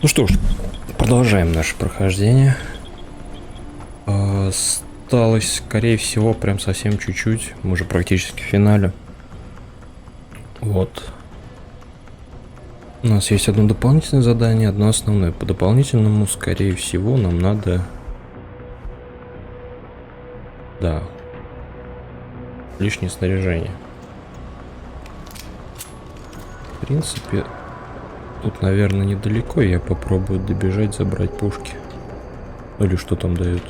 Ну что ж, продолжаем наше прохождение. Осталось, скорее всего, прям совсем чуть-чуть. Мы уже практически в финале. Вот. У нас есть одно дополнительное задание, одно основное. По дополнительному, скорее всего, нам надо... Да. Лишнее снаряжение. В принципе, тут, наверное, недалеко. Я попробую добежать, забрать пушки. Ну или что там дают.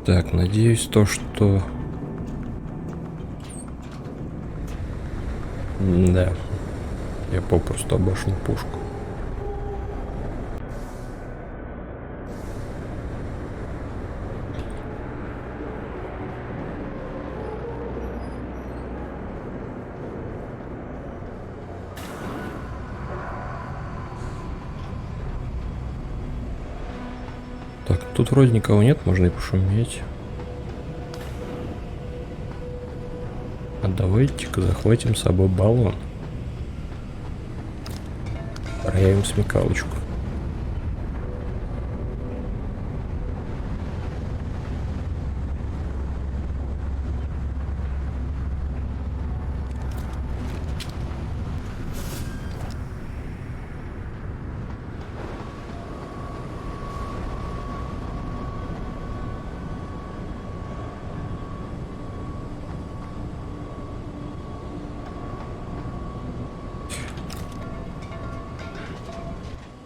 Так, надеюсь, то, что... Да. Я попросту обошел пушку. Так, тут вроде никого нет, можно и пошуметь. А давайте-ка захватим с собой баллон. Проявим смекалочку.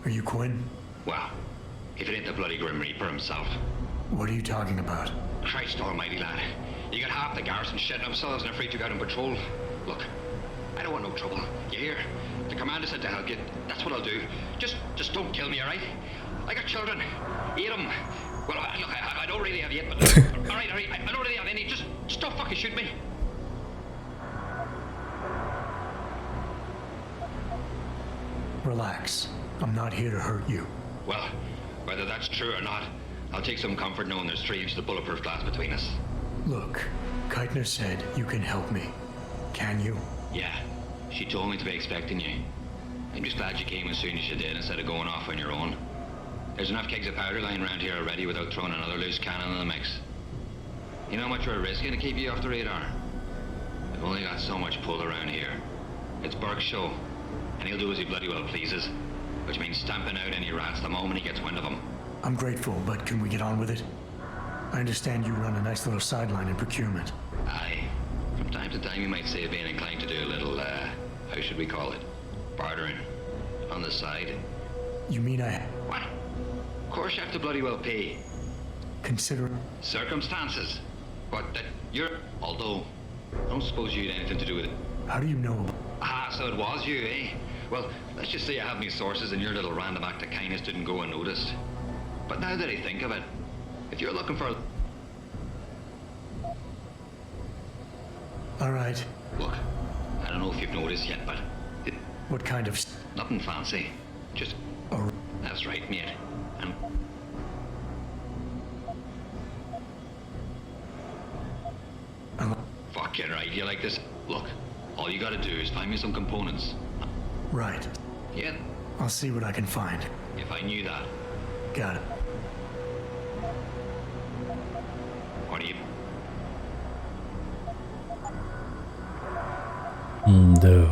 Are you Quinn? Well, if it ain't the bloody Grim Reaper himself. What are you talking about? Christ almighty, lad. You got half the garrison shitting themselves and afraid to go out on patrol. Look, I don't want no trouble. You hear? The commander said to help you. That's what I'll do. Just don't kill me, alright? I got children. 8 of them. Well, look, I don't really have yet, but... alright, I don't really have any. Just don't fucking shoot me. Relax. I'm not here to hurt you. Well, whether that's true or not, I'll take some comfort knowing there's 3 inches of bulletproof glass between us. Look, Keitner said you can help me. Can you? Yeah, she told me to be expecting you. I'm just glad you came as soon as you did instead of going off on your own. There's enough kegs of powder lying around here already without throwing another loose cannon in the mix. You know how much we're risking to keep you off the radar? We've only got so much pull around here. It's Burke's show, and he'll do as he bloody well pleases, which means stamping out any rats the moment he gets wind of them. I'm grateful, but can we get on with it? I understand you run a nice little sideline in procurement. Aye. From time to time you might say being inclined to do a little, how should we call it? Bartering. On the side. You mean I... What? Of course you have to bloody well pay. Consider... Circumstances. But that you're... Although, I don't suppose you had anything to do with it. How do you know? Ah, so it was you, eh? Well, let's just say I have me sources and your little random act of kindness didn't go unnoticed. But now that I think of it, if you're looking for... All right. Look, I don't know if you've noticed yet, but... What kind of... Nothing fancy. Just... Oh. That's right, mate. And... Fucking right, you like this? Look, all you gotta do is find me some components. Right. Yeah, I'll see what I can find. if I knew that. Got it. What do you... Да.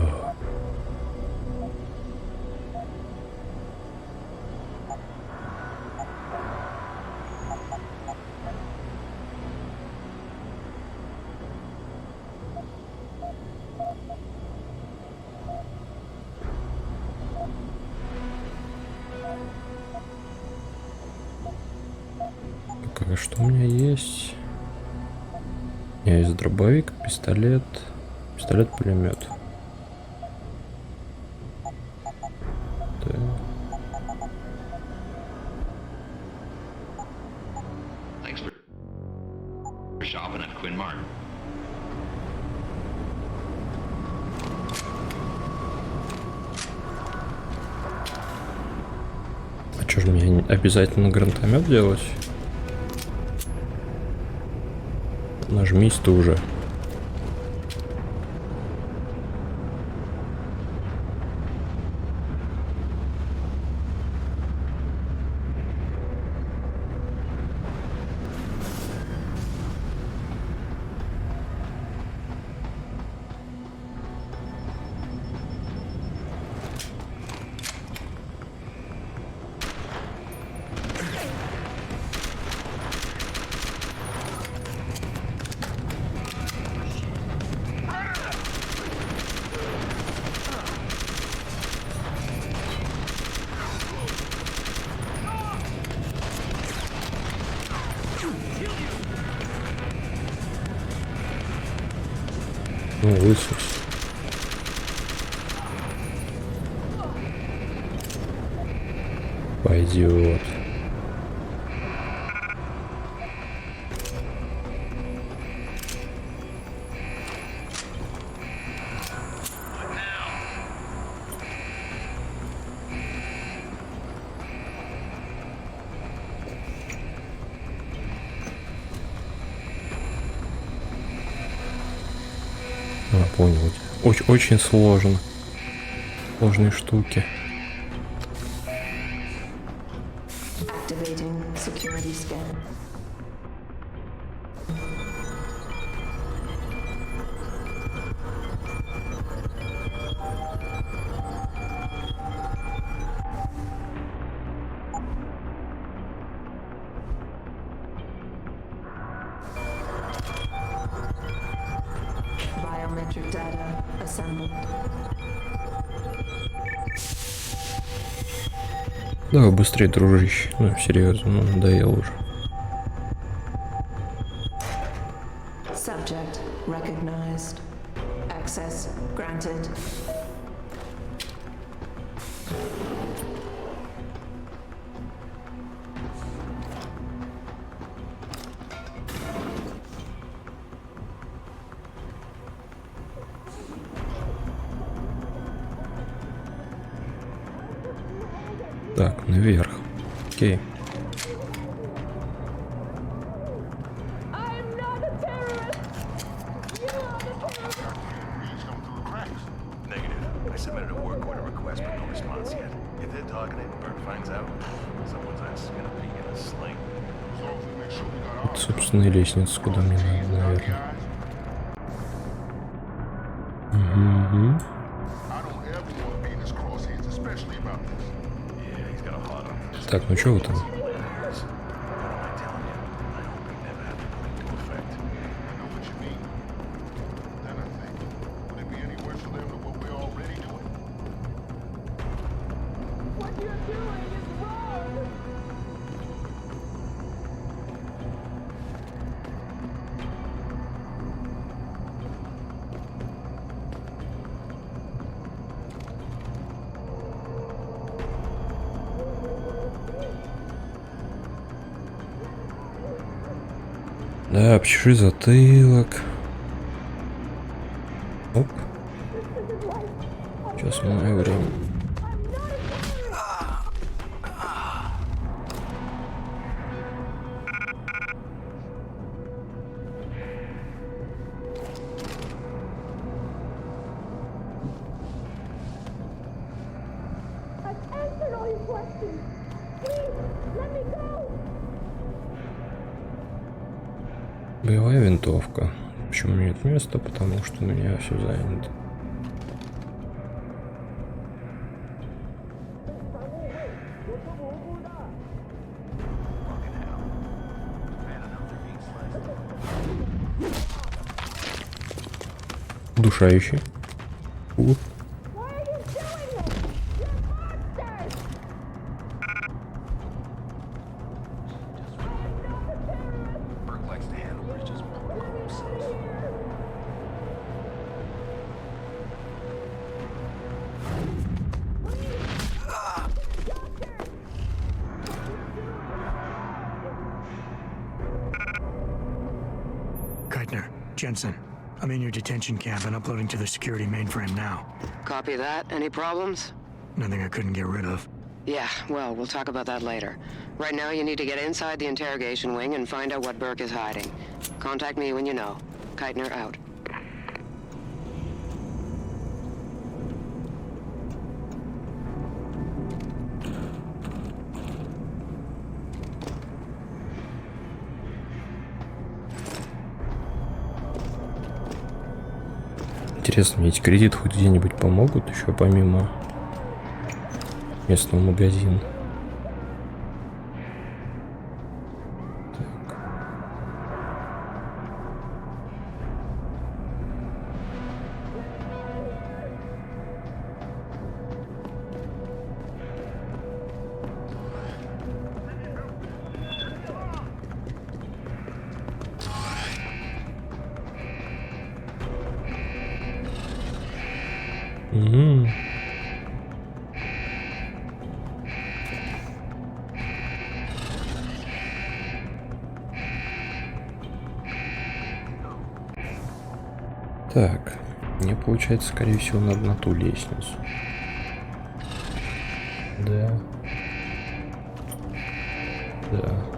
Так, а что у меня есть? У меня есть дробовик, пистолет, пистолет-пулемет. Thanks for shopping at Quinn Mart. Что же мне обязательно гранатомет делать? Нажмись ты уже. Ну, высусь. Пойдет. Понял. Очень сложно. Сложные штуки. Activating security scan. Biometric data assembled. Давай быстрее, дружище. Ну, серьезно, ну, надоело уже. Subject recognized. Access granted. Так, наверх. Окей. Negative. I submitted a work order request, but no response yet. If they're targeted and Bert finds out, someone's ass is gonna be in a sling. Это, собственно, и лестница, куда мне надо, наверное. Угу. Так, ну что вы там? Да, обчеши затылок. Оп. Сейчас мое время. Боевая винтовка. Почему нет места? Потому что у меня все занято. Удушающий. Jensen, I'm in your detention camp and uploading to the security mainframe now. Copy that. Any problems? Nothing I couldn't get rid of. Yeah, well, we'll talk about that later. Right now, you need to get inside the interrogation wing and find out what Burke is hiding. Contact me when you know. Keitner out. Интересно, мне эти кредиты хоть где-нибудь помогут еще помимо местного магазина? Угу. Так, мне получается, скорее всего, надо на ту лестницу. Да. Да.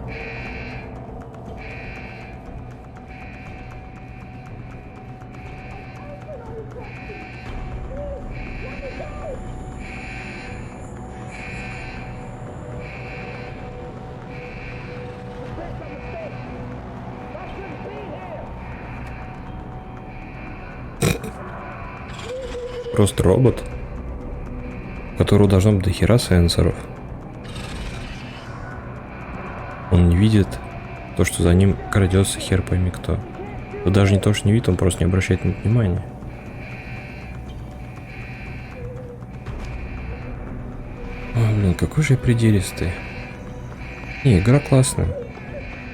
Просто робот, у которого должно быть дохера сенсоров. Он не видит то, что за ним крадется хер пойми кто. Да даже не то, что не видит, он просто не обращает на это внимания. Ой, блин, какой же я придиристый. Не, игра классная,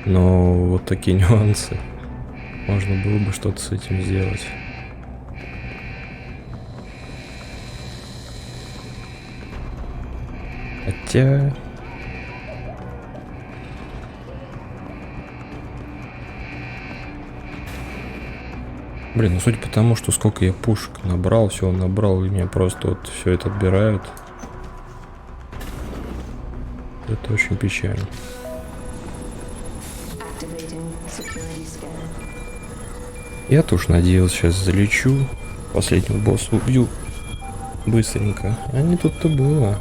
но вот такие нюансы. Можно было бы что-то с этим сделать. Хотя... Блин, ну судя по тому, что сколько я пушек набрал, всего набрал, и мне просто вот все это отбирают. Это очень печально. Я-то уж надеялся, сейчас залечу, последнего босса убью быстренько. А не тут-то было.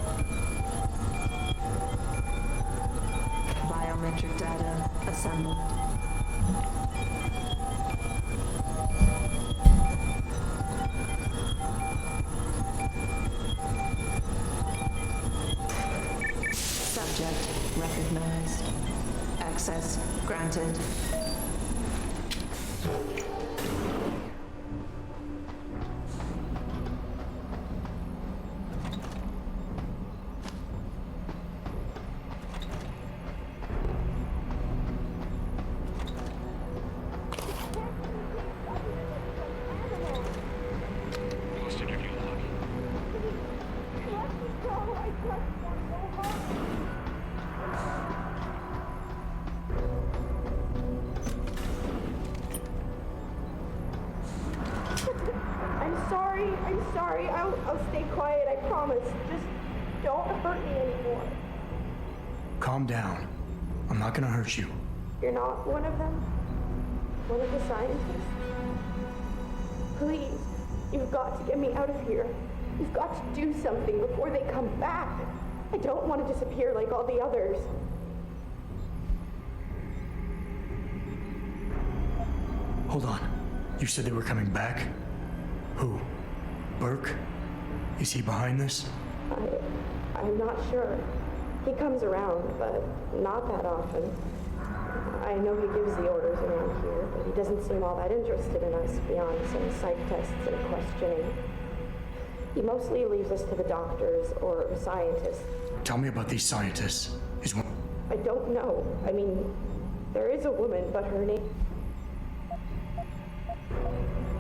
Recognized. Access granted. I'm sorry. I'll stay quiet, I promise. Just don't hurt me anymore. Calm down. I'm not gonna hurt you. You're not one of them? One of the scientists? Please, you've got to get me out of here. You've got to do something before they come back. I don't want to disappear like all the others. Hold on. You said they were coming back? Who? Burke? Is he behind this? I'm not sure. He comes around, but not that often. I know he gives the orders around here, but he doesn't seem all that interested in us beyond some psych tests and questioning. He mostly leaves us to the doctors or scientists. Tell me about these scientists. Is one... I don't know. I mean, there is a woman, but her name...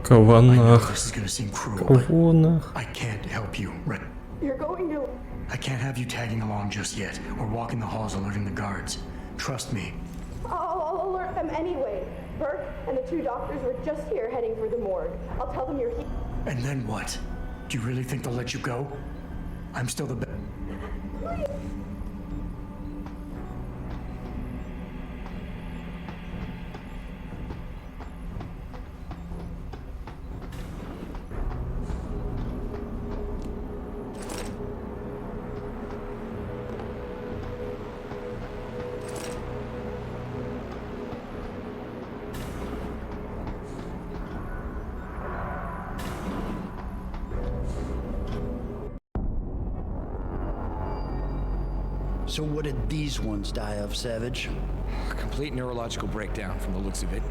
I know Каванах. this is gonna seem cruel, but Каванах. I can't help you, right? You're going to... I can't have you tagging along just yet, or walking the halls alerting the guards. Trust me. I'll alert them anyway. Burke and the two doctors were just here heading for the morgue. I'll tell them you're here. And then what? Do you really think they'll let you go? I'm still the best. Please, So what did these ones die of, Savage? Complete neurological breakdown from the looks of it.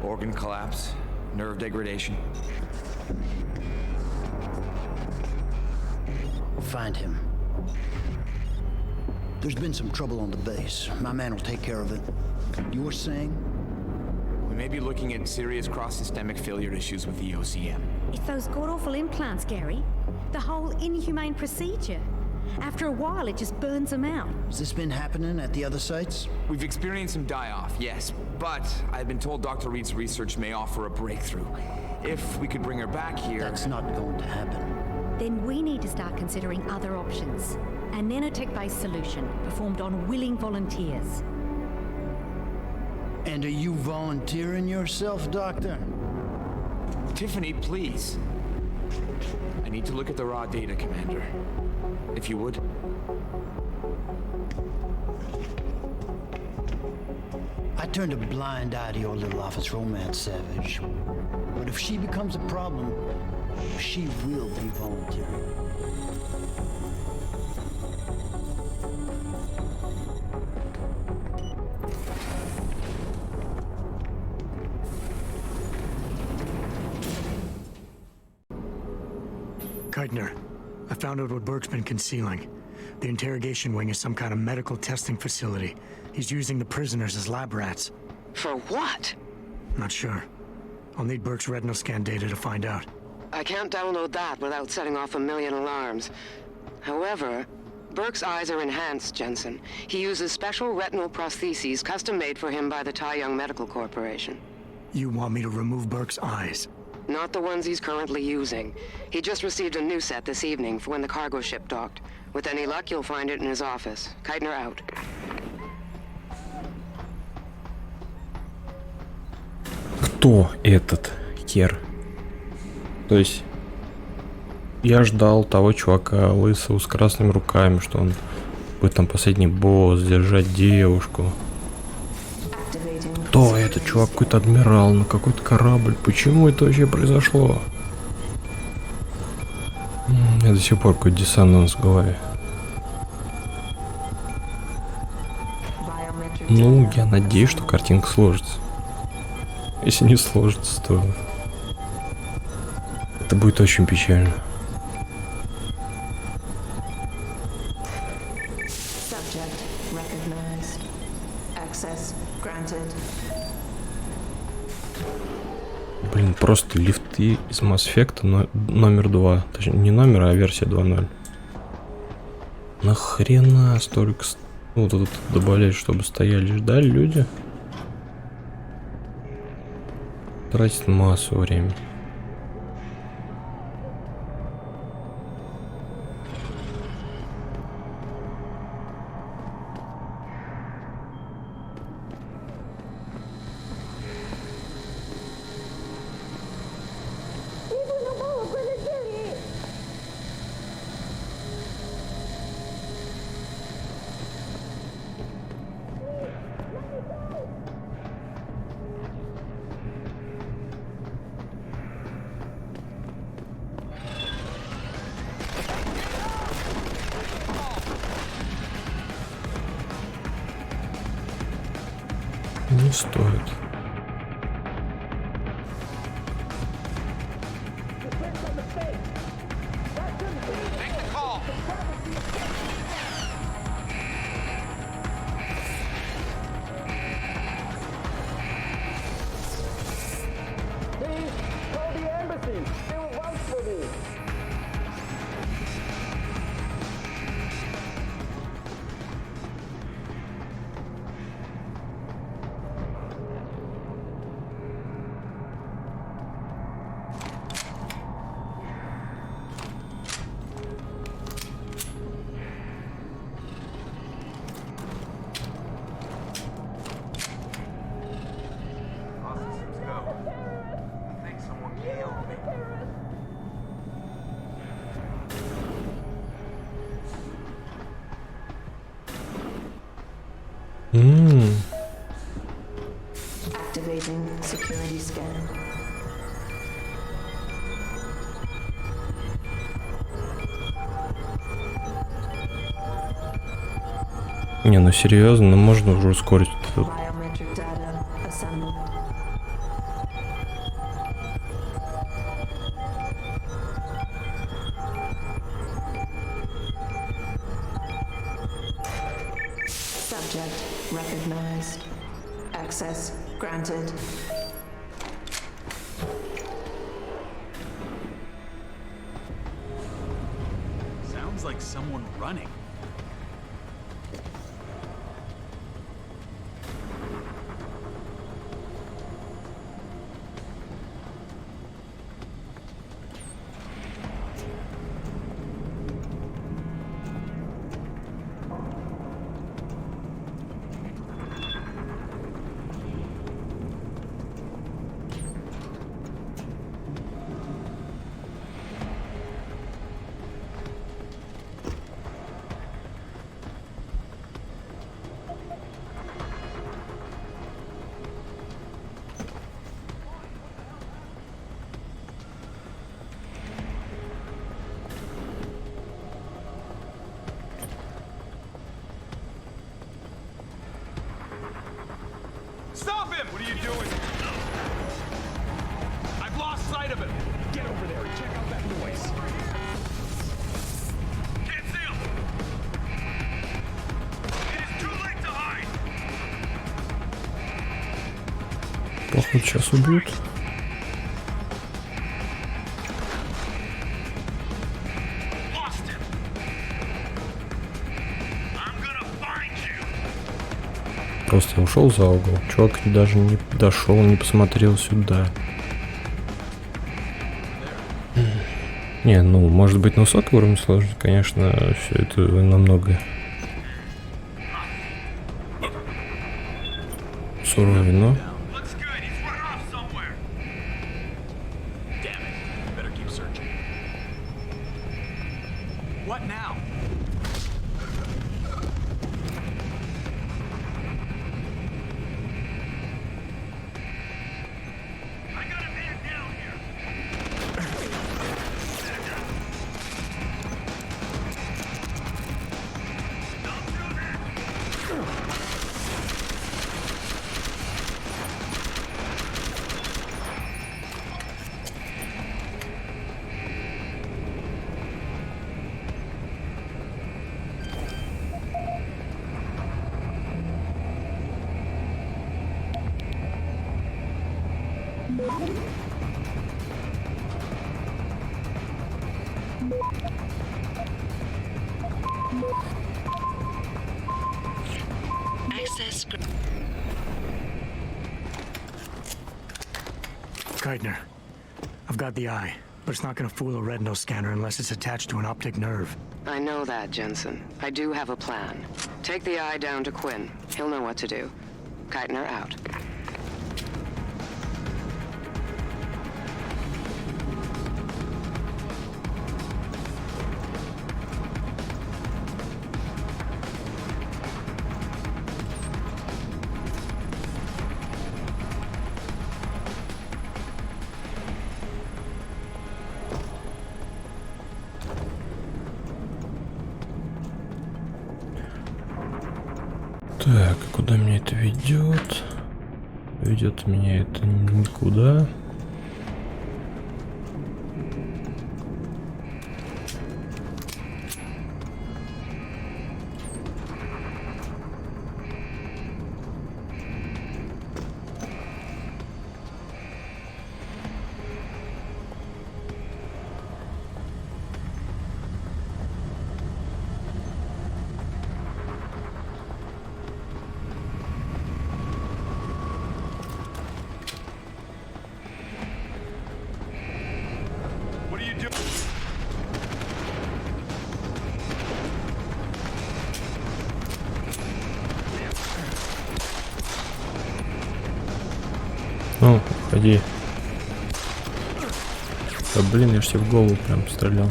Organ collapse, nerve degradation. Find him. There's been some trouble on the base. My man will take care of it. You were saying? We may be looking at serious cross-systemic failure issues with the OCM. It's those god-awful implants, Gary. The whole inhumane procedure. After a while, it just burns them out. Has this been happening at the other sites? We've experienced some die-off, yes, but I've been told Dr. Reed's research may offer a breakthrough. If we could bring her back here... That's not going to happen. Then we need to start considering other options. A nanotech-based solution performed on willing volunteers. And are you volunteering yourself, Doctor? Tiffany, please. I need to look at the raw data, Commander. If you would. I turned a blind eye to your little office romance, Savage. But if she becomes a problem, she will be volunteering. Keitner, I found out what Burke's been concealing. The interrogation wing is some kind of medical testing facility. He's using the prisoners as lab rats. For what? Not sure. I'll need Burke's retinal scan data to find out. I can't download that without setting off a million alarms. However, Burke's eyes are enhanced, Jensen. He uses special retinal prostheses custom-made for him by the Tai Young Medical Corporation. You want me to remove Burke's eyes? Not the ones he's currently using. He just received a new set this evening for when the cargo ship docked. With any luck, you'll find it in his office. Keitner out. Кто этот хер? То есть я ждал того чувака лысого с красными руками, что он будет там последний босс, держать девушку. Кто это? Чувак какой-то адмирал на какой-то корабль. Почему это вообще произошло? Я до сих пор какой-то диссонанс в голове. Ну, я надеюсь, что картинка сложится. Если не сложится, то это будет очень печально. Subject recognized. Access granted. Блин, просто лифты из Mass Effect номер 2. Точнее, не номер, а версия 2.0. Нахрена столько... Вот тут добавлять, чтобы стояли и ждали люди. Тратит массу времени. Не стоит. Activating security scan. Не, ну серьезно, ну можно уже ускорить это. Biometric data assembled. Subject recognized. Access granted. Sounds like someone running. Stop him! What are you doing? I've lost sight of him. Get over there and check out that noise. Can't see him. It is too late to hide. Походу сейчас убьют. Lost him. I'm gonna find you. Просто я ушел за угол. Чувак даже не дошел, не посмотрел сюда. Не, ну, может быть, на высоком уровне сложности, конечно, все это намного суровее, но... Looks good. He's run off somewhere. Damn it. Better keep searching. What now? I got a man down here. Don't do that. Geithner, I've got the eye, but it's not gonna fool a retinal scanner unless it's attached to an optic nerve. I know that, Jensen. I do have a plan. Take the eye down to Quinn. He'll know what to do. Geithner out. Так, куда меня это ведет? Ведет меня это никуда. What are you doing? Ну, уходи. Да блин, я ж тебе в голову прям стрелял.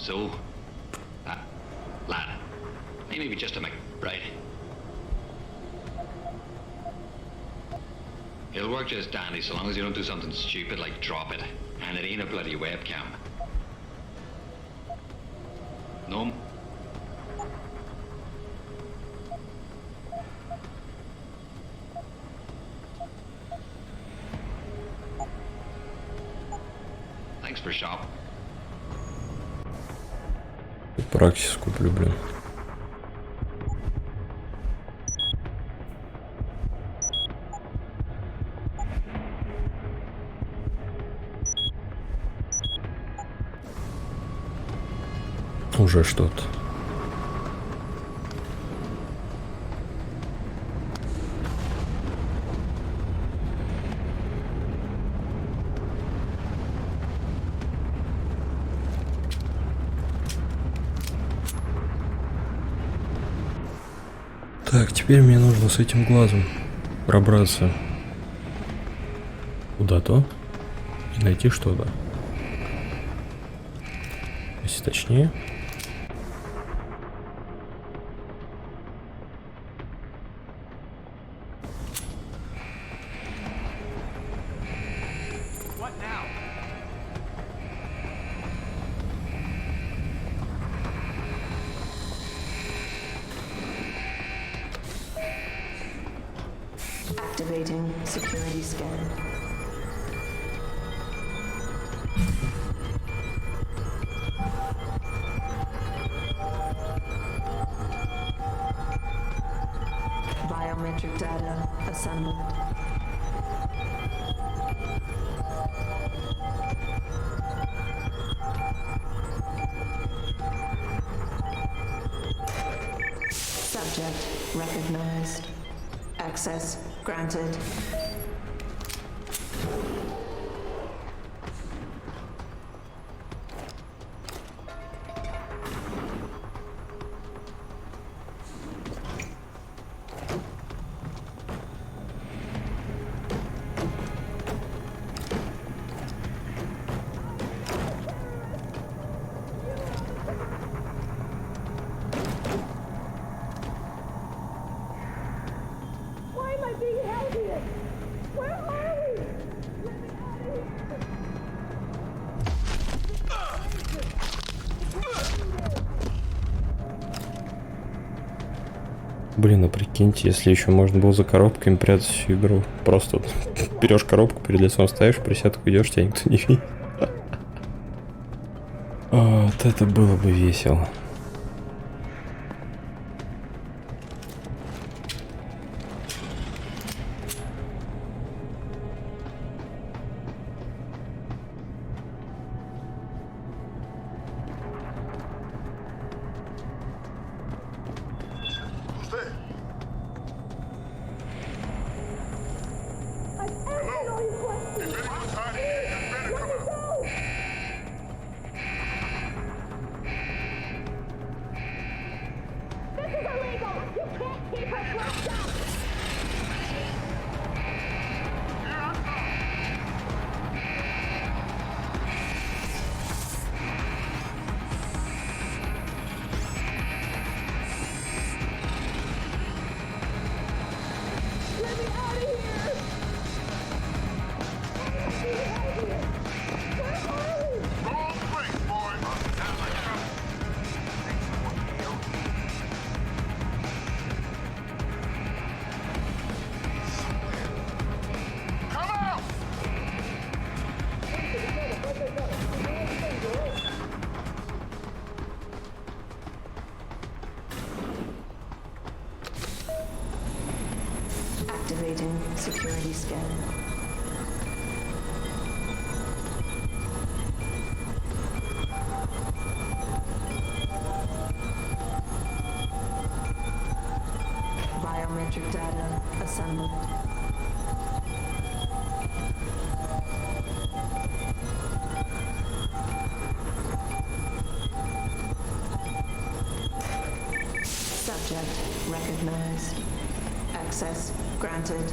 So, lad, he may be just a McBride. He'll work just dandy so long as you don't do something stupid like drop it. And it ain't a bloody webcam. No. Thanks for shop. Праксис куплю, блин. Уже что-то. Так, теперь мне нужно с этим глазом пробраться куда-то и найти что-то. Если точнее. Activating security scan. Biometric data assembled. Subject recognized. Access granted. Why am I being held here? Where are we? Let me out of here. Блин, а прикиньте, если еще можно было за коробками прятать всю игру. Просто вот берешь коробку, перед лицом ставишь, присядку идешь, тебя никто не видит. Вот это было бы весело. Activating security scan. Biometric data assembled. Subject recognized. Access granted.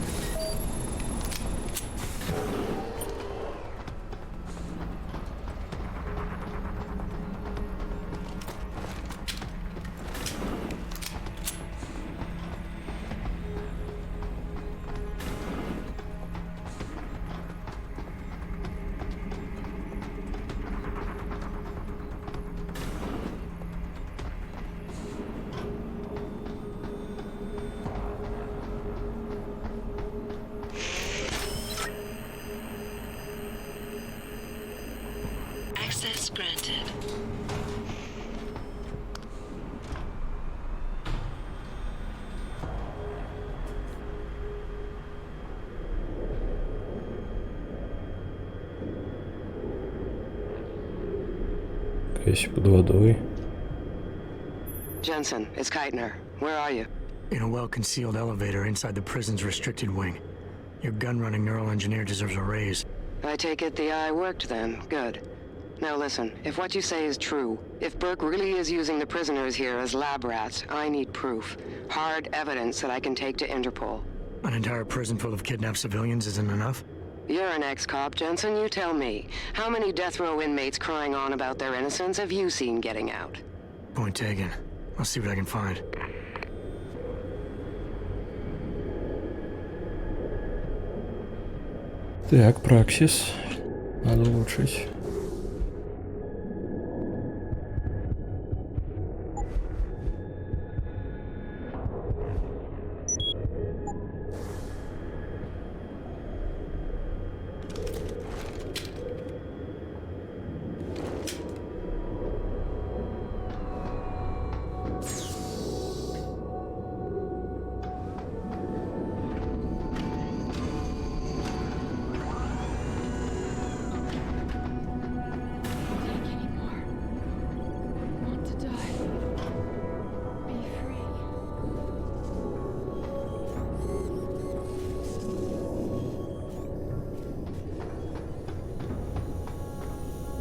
если под водой. Jensen, it's Keitner. Where are you? In a well-concealed elevator inside the prison's restricted wing. Your gun-running neural engineer deserves a raise. I take it the eye worked then. Good. Now listen, if what you say is true, if Burke really is using the prisoners here as lab rats, I need proof. Hard evidence that I can take to Interpol. An entire prison full of kidnapped civilians isn't enough? You're an ex-cop, Jensen, you tell me. How many death row inmates crying on about their innocence have you seen getting out? Point taken. I'll see what I can find. Так, праксис. Надо улучшить.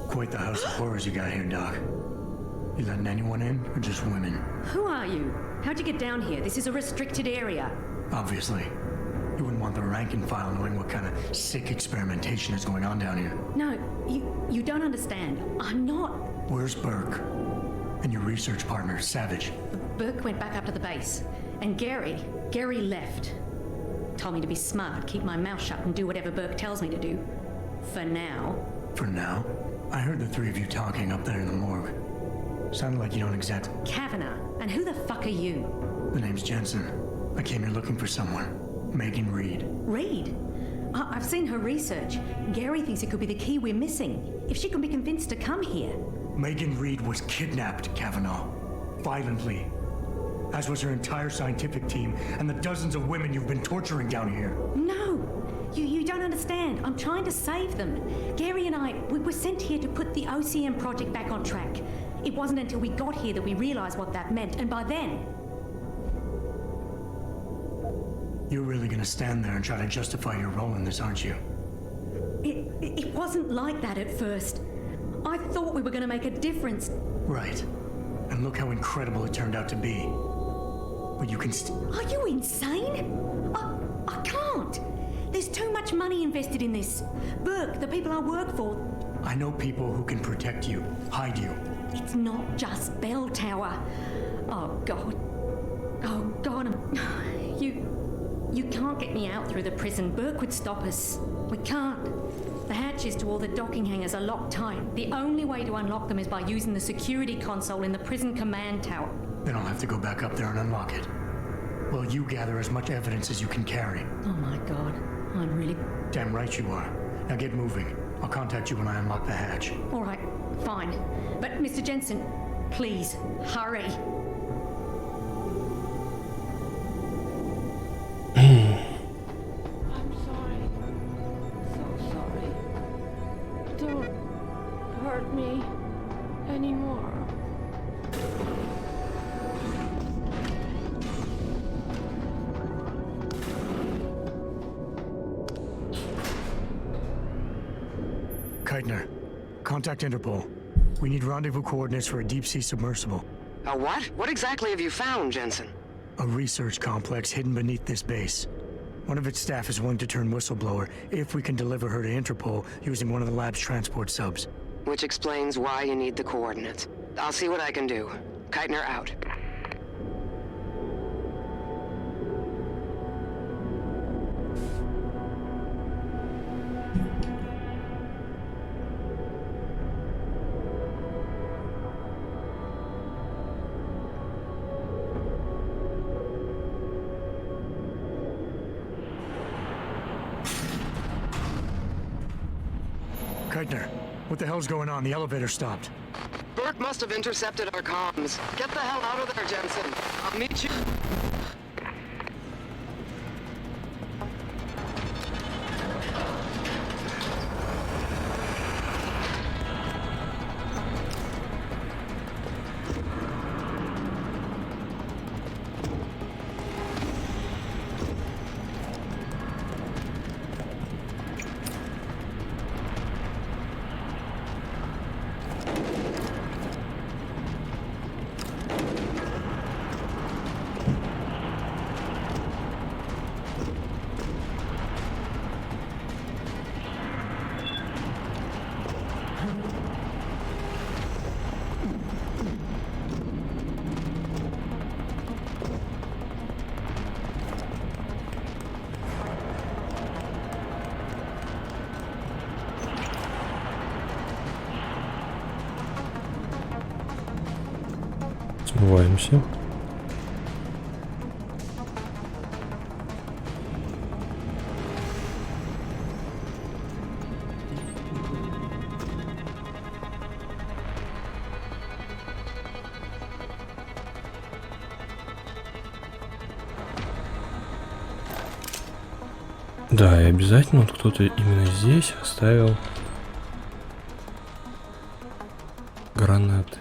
Quite the house of horrors you got here, Doc. You letting anyone in, or just women? Who are you? How'd you get down here? This is a restricted area. Obviously. You wouldn't want the rank and file knowing what kind of sick experimentation is going on down here. No, you don't understand. I'm not. Where's Burke? And your research partner, Savage? Burke went back up to the base. And Gary left. Told me to be smart, keep my mouth shut, and do whatever Burke tells me to do. For now. For now? I heard the three of you talking up there in the morgue. Sounded like you don't exactly... Kavanagh. And who the fuck are you? The name's Jensen. I came here looking for someone. Megan Reed. Reed? I've seen her research. Gary thinks it could be the key we're missing. If she can be convinced to come here. Megan Reed was kidnapped, Kavanaugh. Violently. As was her entire scientific team and the dozens of women you've been torturing down here. No! You don't understand. I'm trying to save them. Gary and I, we were sent here to put the OCM project back on track. It wasn't until we got here that we realized what that meant, and by then... You're really gonna stand there and try to justify your role in this, aren't you? It wasn't like that at first. I thought we were gonna make a difference. Right. And look how incredible it turned out to be. But you can Are you insane? I can't. There's too much money invested in this. Burke, the people I work for... I know people who can protect you, hide you. It's not just Bell Tower. Oh, God. Oh, God. You can't get me out through the prison. Burke would stop us. We can't. The hatches to all the docking hangars are locked tight. The only way to unlock them is by using the security console in the prison command tower. Then I'll have to go back up there and unlock it. Well, you gather as much evidence as you can carry. Oh, my God. I'm really... Damn right you are. Now get moving. I'll contact you when I unlock the hatch. All right, fine. But, Mr. Jensen, please, hurry. I'm sorry. So sorry. Don't hurt me anymore. Keitner, contact Interpol. We need rendezvous coordinates for a deep-sea submersible. A what? What exactly have you found, Jensen? A research complex hidden beneath this base. One of its staff is willing to turn whistleblower if we can deliver her to Interpol using one of the lab's transport subs. Which explains why you need the coordinates. I'll see what I can do. Keitner out. Keitner, what the hell's going on? The elevator stopped. Burke must have intercepted our comms. Get the hell out of there, Jensen. I'll meet you. Смываемся. Да, и обязательно вот кто-то именно здесь оставил гранаты.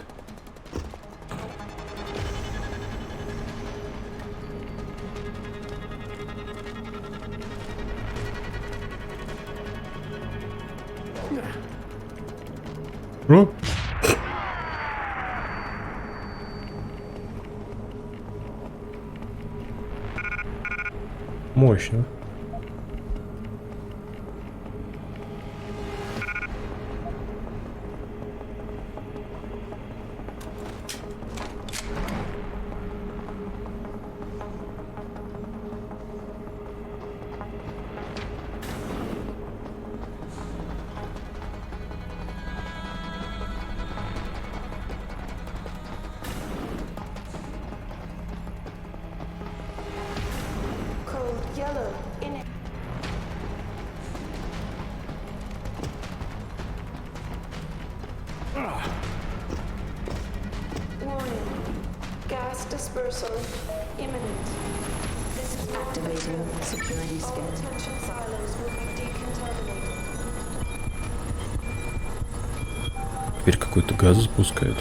О! Мощно. Code yellow in. Warning. Gas dispersal imminent. This is Activating security all scan. detention silos will be decontaminated. Теперь какой-то газ запускает.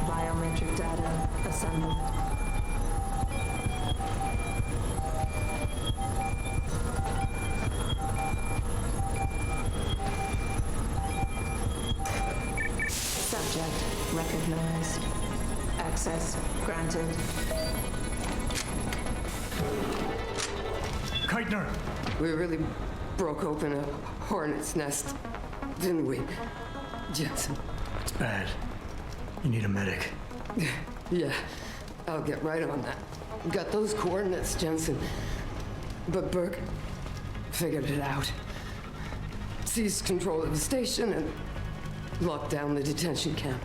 Biometric data assembled. Subject recognized. Access granted. Keitner! We really broke open a hornet's nest, didn't we, Jensen? It's bad. You need a medic. Yeah, I'll get right on that. Got those coordinates, Jensen. But Burke figured it out. Seized control of the station and locked down the detention camp.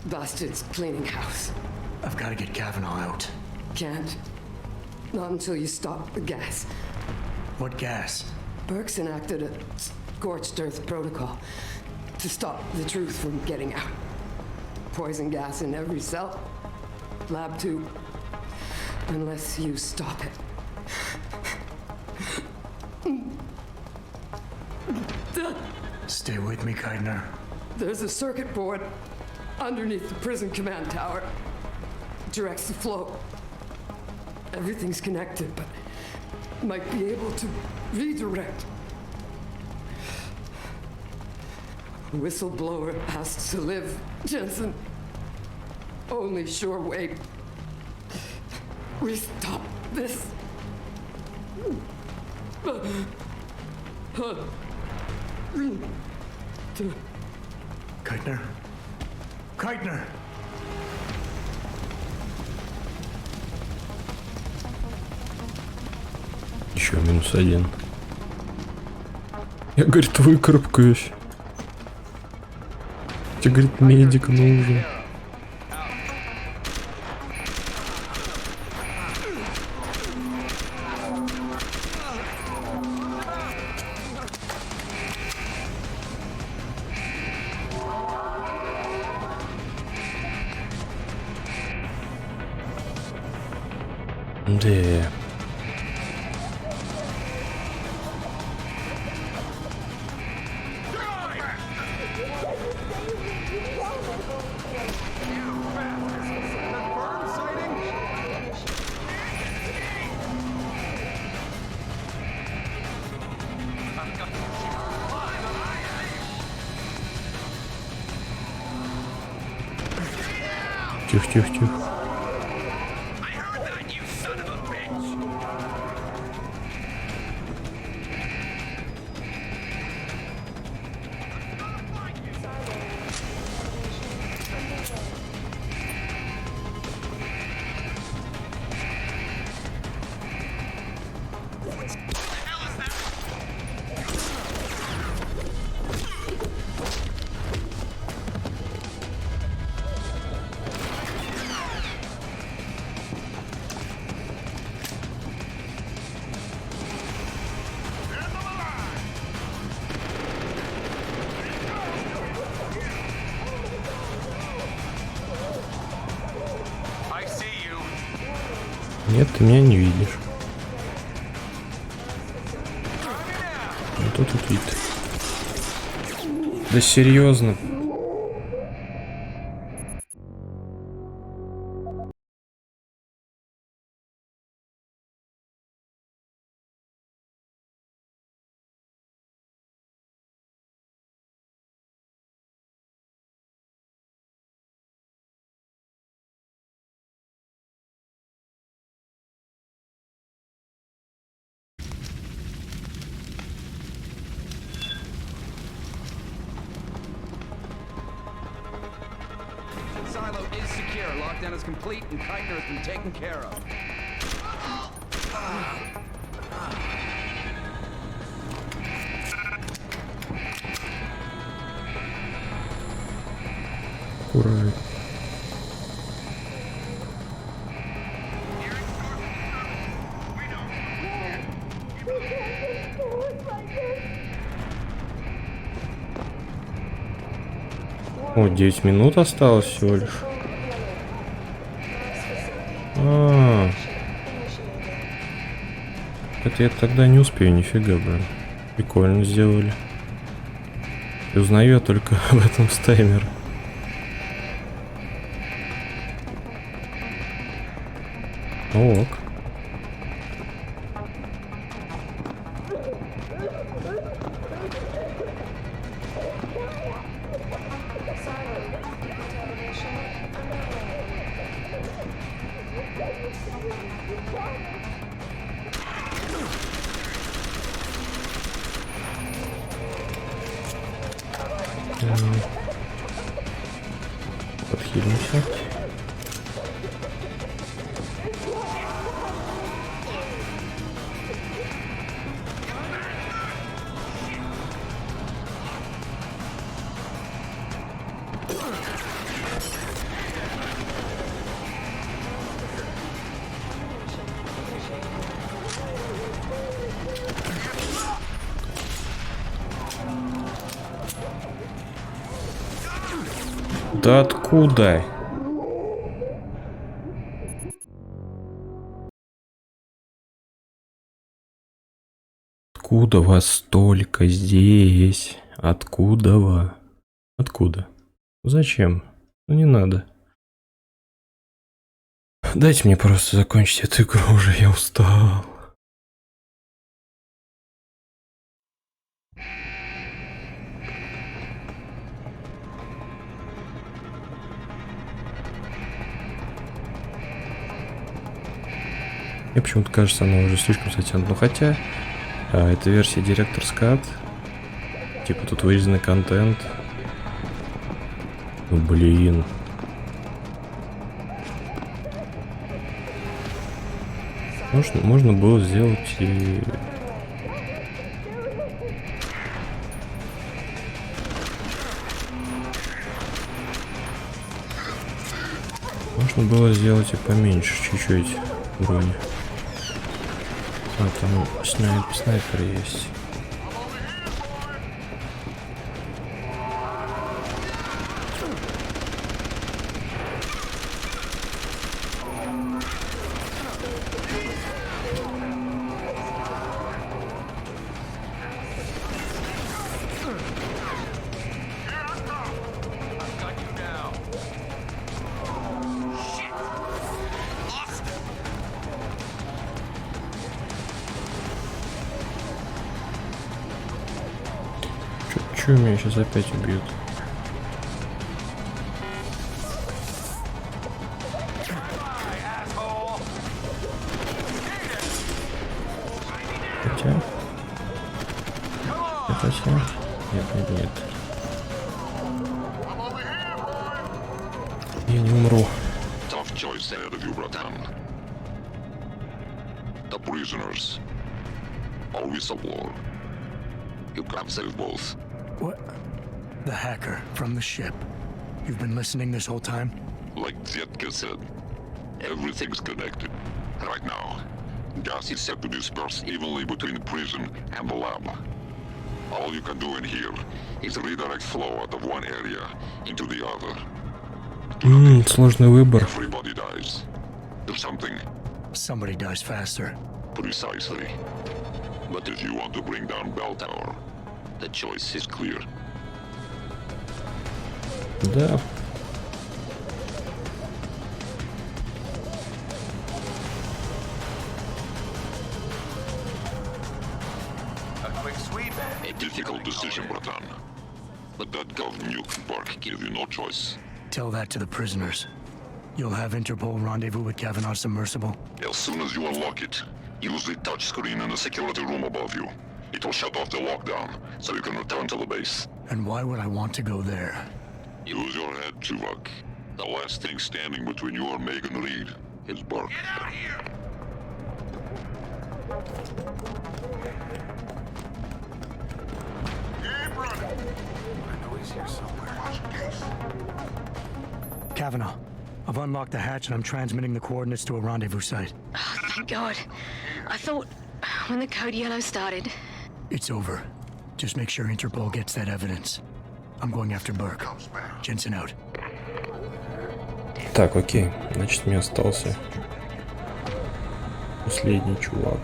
Bastard's cleaning house. I've got to get Kavanaugh out. Can't. Not until you stop the gas. What gas? Burke's enacted a scorched earth protocol to stop the truth from getting out. Poison gas in every cell. Lab tube. Unless you stop it. Stay with me, Keitner. There's a circuit board underneath the prison command tower. Directs the flow. Everything's connected, but might be able to redirect. Whistleblower asks to live, Jensen. Only sure way we stop this. Keitner? Keitner! Еще -1. Я, говорит, выкарабкаюсь. Тебе, говорит, медик нужен. Да. Тихо. Нет, ты меня не видишь. Вот тут вот вид. Да серьезно. Silo is secure. Lockdown is complete and Keitner has been taken care of. Ура. О, 9 минут осталось всего лишь. Это я тогда не успею, нифига, блин. Прикольно сделали. И узнаю я только в этом с таймера. Ок. Подхилимся. Да откуда? Откуда вас столько здесь? Откуда вы? Откуда? Зачем? Ну не надо. Дайте мне просто закончить эту игру уже, я устал. Мне почему-то кажется, она уже слишком затянута. Ну хотя, это версия Director's Cut. Типа тут вырезанный контент. Ну блин. Можно было сделать и... Можно было сделать и поменьше чуть-чуть уровня. А, там снайпер есть. Чё меня сейчас опять убьют? Хотя... Нет. Я не умру. Tough choice ahead of you, братан. The prisoners. Or whistleblower. You can't save both. What? The hacker from the ship. You've been listening this whole time? Like Zetka said, everything's connected. Right now, gas is set to disperse evenly between the prison and the lab. All you can do in here is redirect flow out of one area into the other. Сложный выбор. Everybody dies. Do something. somebody dies faster. Precisely. But if you want to bring down Bell Tower, the choice is clear. Да. A quick sweep. A difficult decision, Bratan. But that Nuke Park gave you no choice. Tell that to the prisoners. You'll have Interpol rendezvous with Kavanaugh's submersible. As soon as you unlock it, use the touchscreen in the security room above you. It will shut off the lockdown, so you can return to the base. And why would I want to go there? Use your head, Tuvok. The last thing standing between you and Megan Reed is Burke. Get out of here! Keep running! I know he's here somewhere. Kavanaugh, I've unlocked the hatch and I'm transmitting the coordinates to a rendezvous site. Oh, thank God. I thought when the code yellow started. It's over. Just make sure Interpol gets that evidence. I'm going after Burke. Jensen out. Так, окей. Значит, мне остался последний чувак.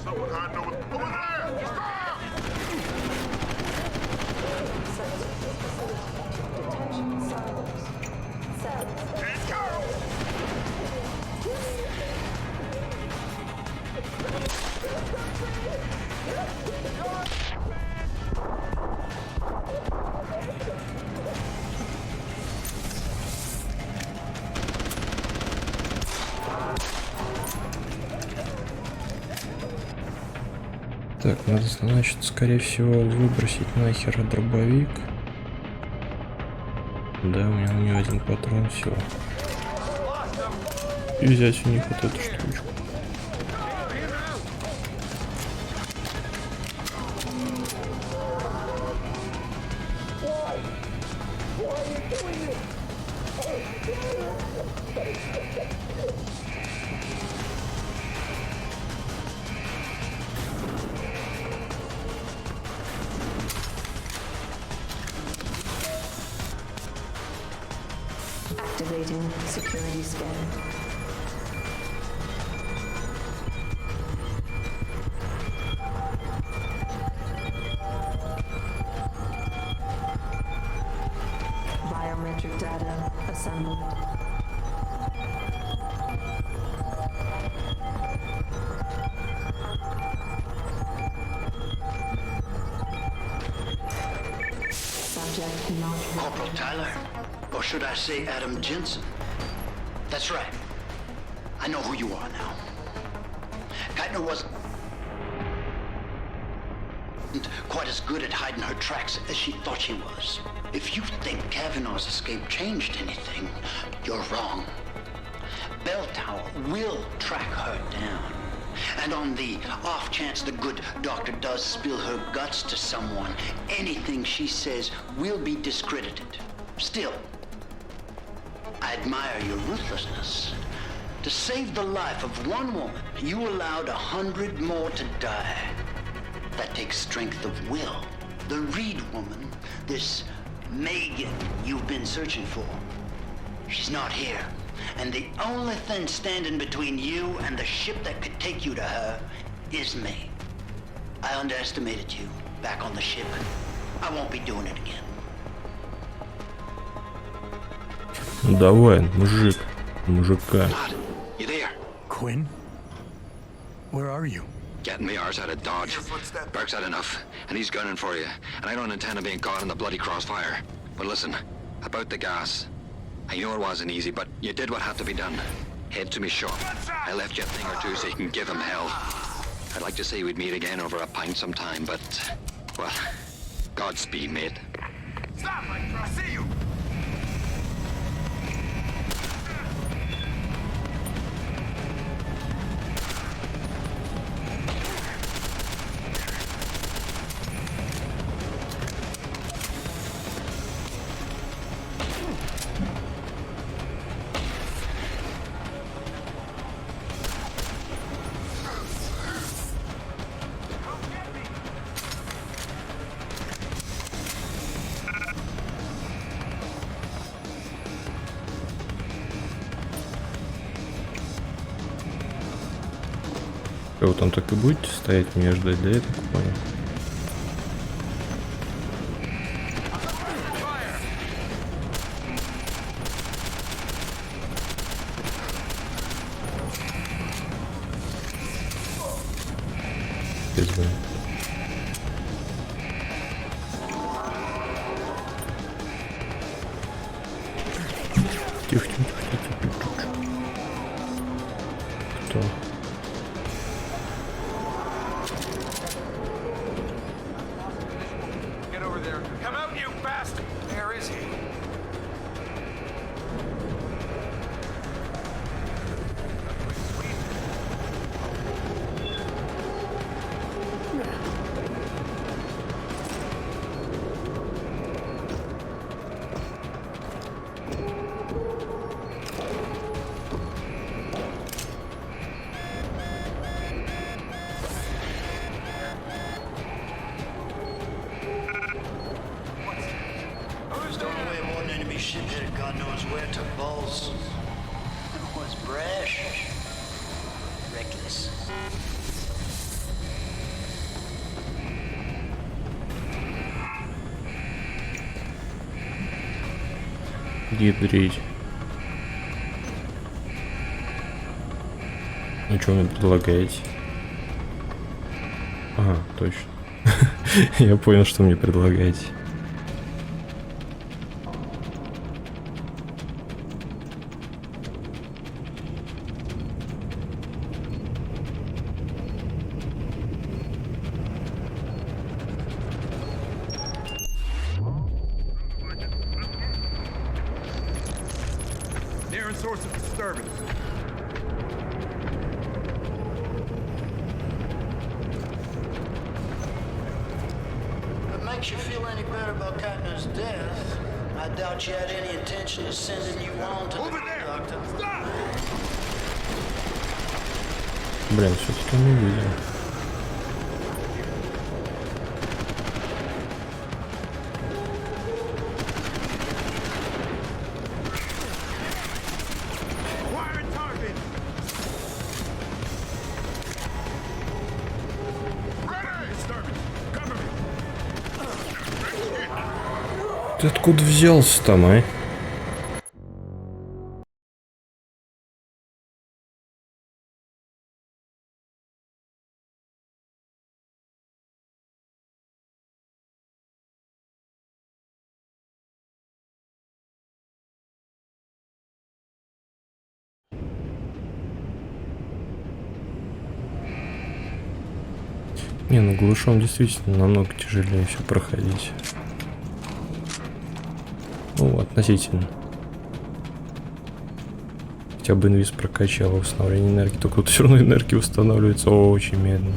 Someone hiding over there! Так, надо, значит, скорее всего, выбросить нахер дробовик. Да, у меня на него один патрон, все. И взять у них вот эту штучку. Activating security scan. Biometric data assembled. Subject not Corporal Tyler. Or should I say Adam Jensen? That's right. I know who you are now. Geithner wasn't quite as good at hiding her tracks as she thought she was. If you think Kavanaugh's escape changed anything, you're wrong. Bell Tower will track her down. And on the off chance the good doctor does spill her guts to someone, anything she says will be discredited. Still, I admire your ruthlessness. To save the life of one woman, you allowed 100 more to die. That takes strength of will. The Reed woman, this Megan you've been searching for, she's not here. And the only thing standing between you and the ship that could take you to her is me. I underestimated you back on the ship. I won't be doing it again. Давай, мужик, мужика. Lad, you there? Quinn? Where are you? Getting me ours out of Dodge. Burke's had enough, and he's gunning for you. And I don't intend on being caught in the bloody crossfire. But listen, about the gas. I know it wasn't easy, but you did what had to be done. Head to me shop. I left you a thing or two so you can give him hell. I'd like to say we'd meet again over a pint sometime, but, well, Godspeed, mate. Stop, I see you! вы там так и будете стоять меня ждать, да, я так понял? Пизда. Тихо, тихо, тихо, тихо. Кто? Get over there. Come out, you bastard! Where is he? Stowing away more than enemy ship headed God knows where to balls. Was brash. Reckless. Ядрить. Ну что вы мне предлагаете? Ага, точно. Я понял, что мне предлагаете. Nearing source of disturbance. If it makes you feel any better about Katna's death, I doubt you had any intention of sending you on to the doctor. Stop! Блин, все-таки не видел. Wiring target! Ready! Disturbance! Cover me! Ты откуда взялся там, а? Не, ну глушом действительно намного тяжелее все проходить. Ну, относительно. Хотя бы инвиз прокачал восстановление энергии, только вот все равно энергия восстанавливается очень медленно.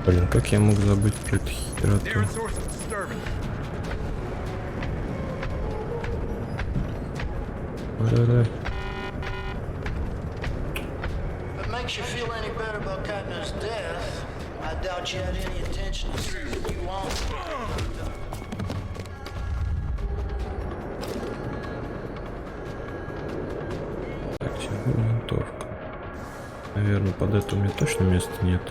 Блин, как я мог забыть про эту хероту? Nearing source of disturbance. Да-да-да. If it makes you feel any better about Katna's death, I doubt you had any intention of sending you on to the doctor. Так, тяжелая винтовка. Наверное, под это у меня точно места нет.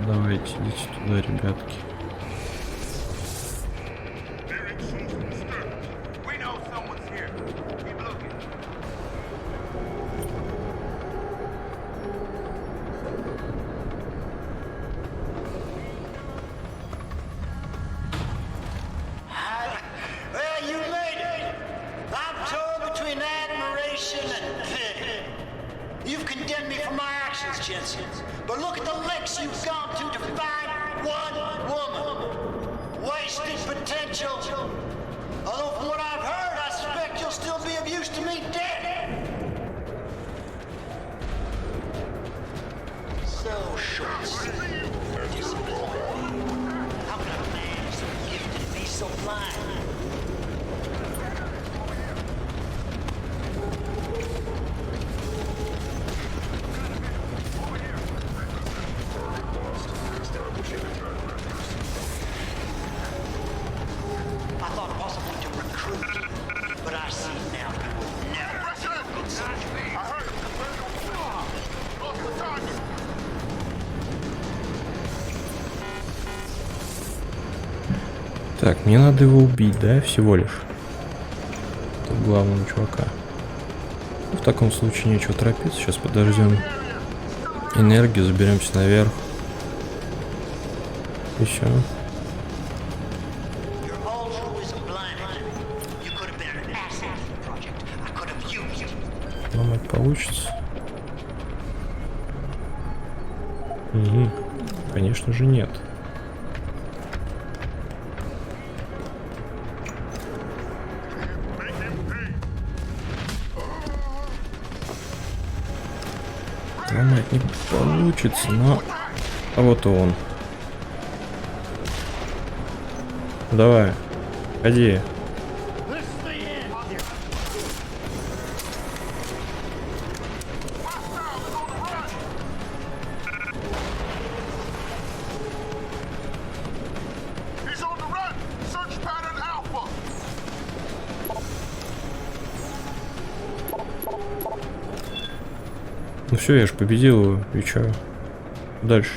Давайте, идите туда, ребятки. Well, you made it. I'm torn between admiration and pity. You've condemned me for my actions, Jensen. But look at the lengths you've gone to find one woman. Wasted potential. Although from what I've heard, I suspect you'll still be of use to me dead. So short-sighted. Disappointed. How could a man so gifted be so blind? Так, мне надо его убить, да, всего лишь. Это главного чувака. Ну, в таком случае нечего торопиться. Сейчас подождем энергию, заберемся наверх. И все. Ломать получится. Угу. Конечно же нет. Ломать не получится, но... А вот и он. Давай, ходи. Ну все, я ж победил его, и чё? Дальше.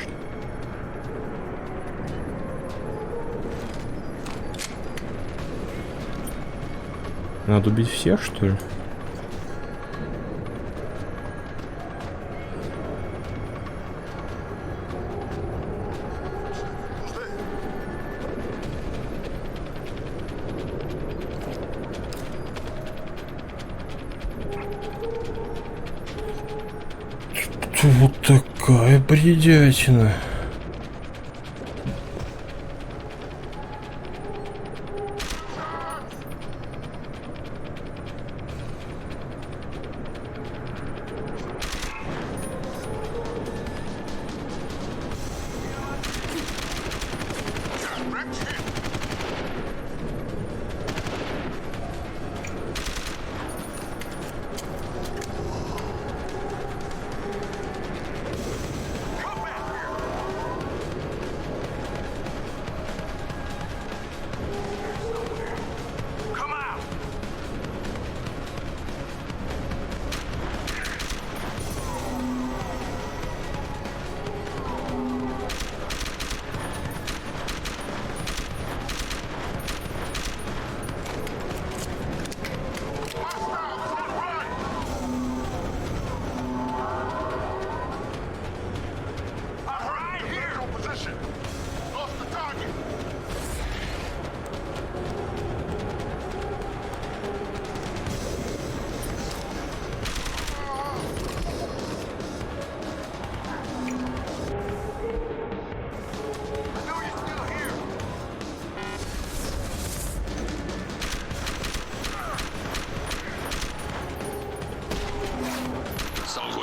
Надо убить всех, что ли? Что вот такая бредятина?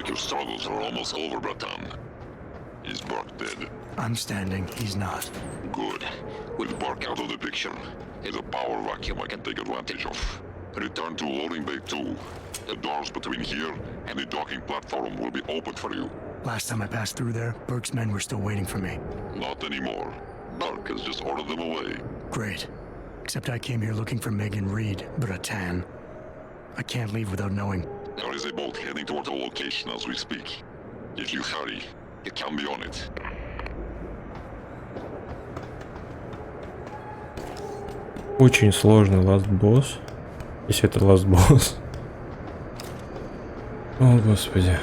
Your struggles are almost over, Bratan. Is Bark dead? I'm standing, he's not. Good. With Bark out of the picture, there's a power vacuum I can take advantage of. Return to loading bay 2. The doors between here and the docking platform will be open for you. Last time I passed through there, Burke's men were still waiting for me. Not anymore. Bark has just ordered them away. Great. Except I came here looking for Megan Reed, Bratan. I can't leave without knowing. There is a boat heading toward the location as we speak. If you hurry, you can be on it. Очень сложный last boss. Если это last boss. О, господи.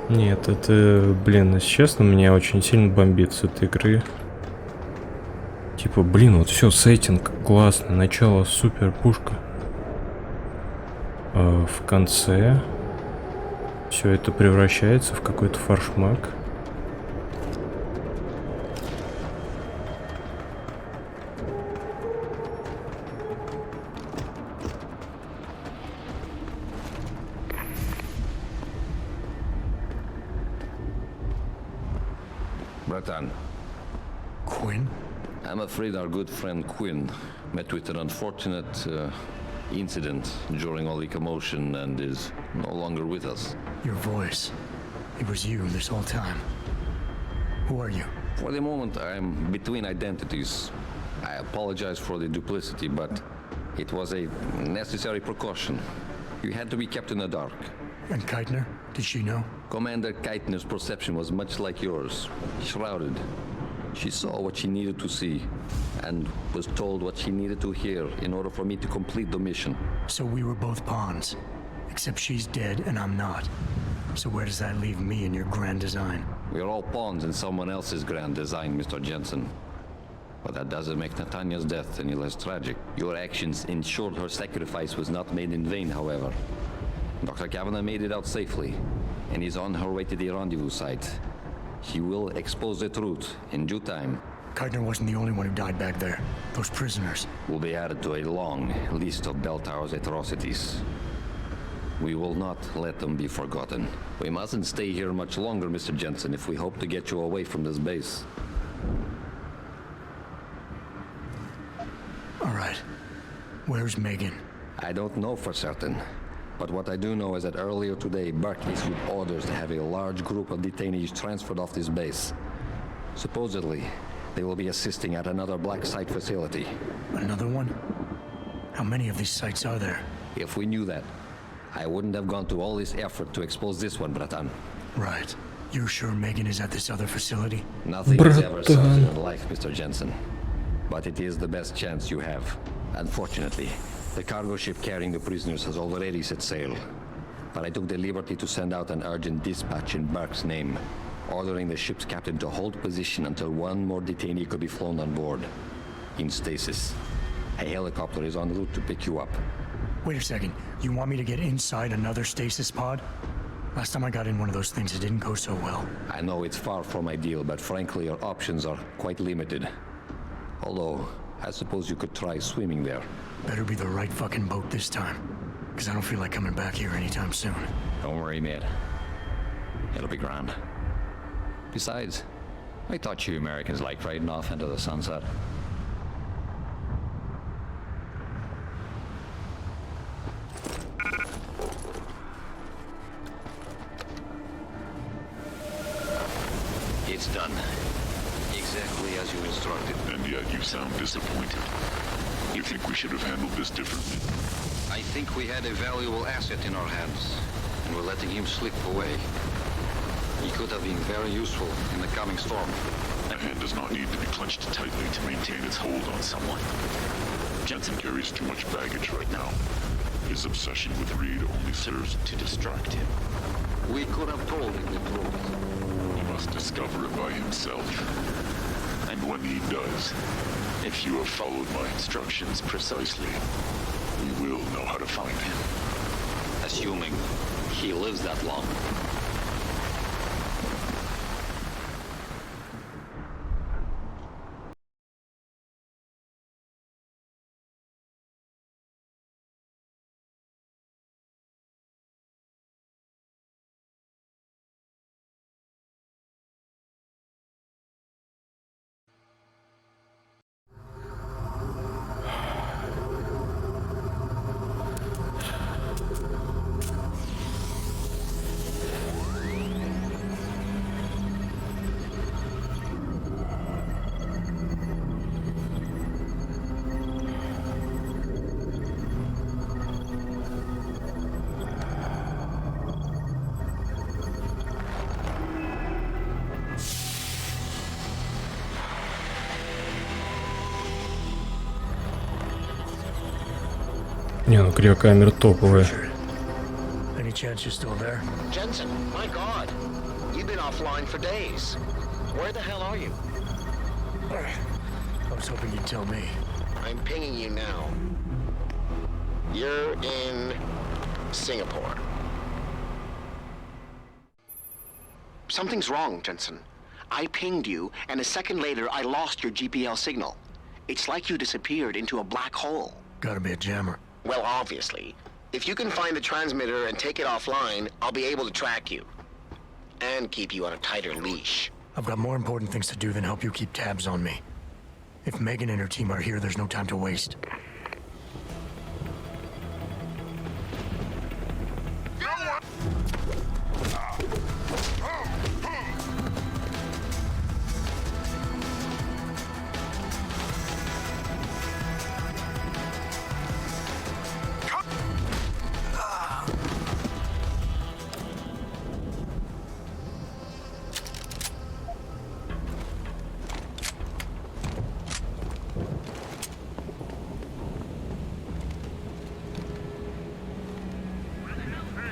Нет, это, блин, если честно, меня очень сильно бомбит с этой игры. Типа, блин, вот все, сеттинг классный, начало супер, пушка. В конце все это превращается в какой-то фаршмак. Bratan. Quinn? I'm afraid our good friend Quinn met with an unfortunate incident during all the commotion and is no longer with us. Your voice. It was you this whole time. Who are you? For the moment, I'm between identities. I apologize for the duplicity, but it was a necessary precaution. You had to be kept in the dark. And Keitner? Did she know? Commander Keitner's perception was much like yours, shrouded. She saw what she needed to see, and was told what she needed to hear in order for me to complete the mission. So we were both pawns, except she's dead and I'm not. So where does that leave me in your grand design? We're all pawns in someone else's grand design, Mr. Jensen. But that doesn't make Natanya's death any less tragic. Your actions ensured her sacrifice was not made in vain, however. Dr. Kavanagh made it out safely, and is on her way to the rendezvous site. She will expose the truth in due time. Keitner wasn't the only one who died back there. Those prisoners will be added to a long list of Bell Tower's atrocities. We will not let them be forgotten. We mustn't stay here much longer, Mr. Jensen, if we hope to get you away from this base. All right. Where's Megan? I don't know for certain. But what I do know is that earlier today, Burke issued orders to have a large group of detainees transferred off this base. Supposedly, they will be assisting at another black site facility. Another one? How many of these sites are there? If we knew that, I wouldn't have gone to all this effort to expose this one, Bratan. Right. You're sure Megan is at this other facility? Nothing is ever certain in life, Mr. Jensen. But it is the best chance you have. Unfortunately, the cargo ship carrying the prisoners has already set sail. But I took the liberty to send out an urgent dispatch in Burke's name, ordering the ship's captain to hold position until one more detainee could be flown on board. In stasis. A helicopter is en route to pick you up. Wait a second. You want me to get inside another stasis pod? Last time I got in one of those things, it didn't go so well. I know it's far from ideal, but frankly, your options are quite limited. Although, I suppose you could try swimming there. Better be the right fucking boat this time. Because I don't feel like coming back here anytime soon. Don't worry, mate. It'll be grand. Besides, I thought you Americans liked riding off into the sunset. It's done. Exactly as you instructed. And yet you sound disappointed. You think we should have handled this differently? I think we had a valuable asset in our hands, and we're letting him slip away. He could have been very useful in the coming storm. A hand does not need to be clenched tightly to maintain its hold on someone. Jensen carries too much baggage right now. His obsession with Reed only serves to distract him. We could have told him the truth. He must discover it by himself. And when he does, if you have followed my instructions precisely, we will know how to find him. Assuming he lives that long. Не, ну криокамера топовая. Any chance you're still there? Jensen, my God. You've been offline for days. Where the hell are you? I was hoping you'd tell me. I'm pinging you now. You're in Singapore. Something's wrong, Jensen. I pinged you, and a second later I lost your GPL signal. It's like you disappeared into a black hole. Gotta be a jammer. Well, obviously. If you can find the transmitter and take it offline, I'll be able to track you. And keep you on a tighter leash. I've got more important things to do than help you keep tabs on me. If Megan and her team are here, there's no time to waste.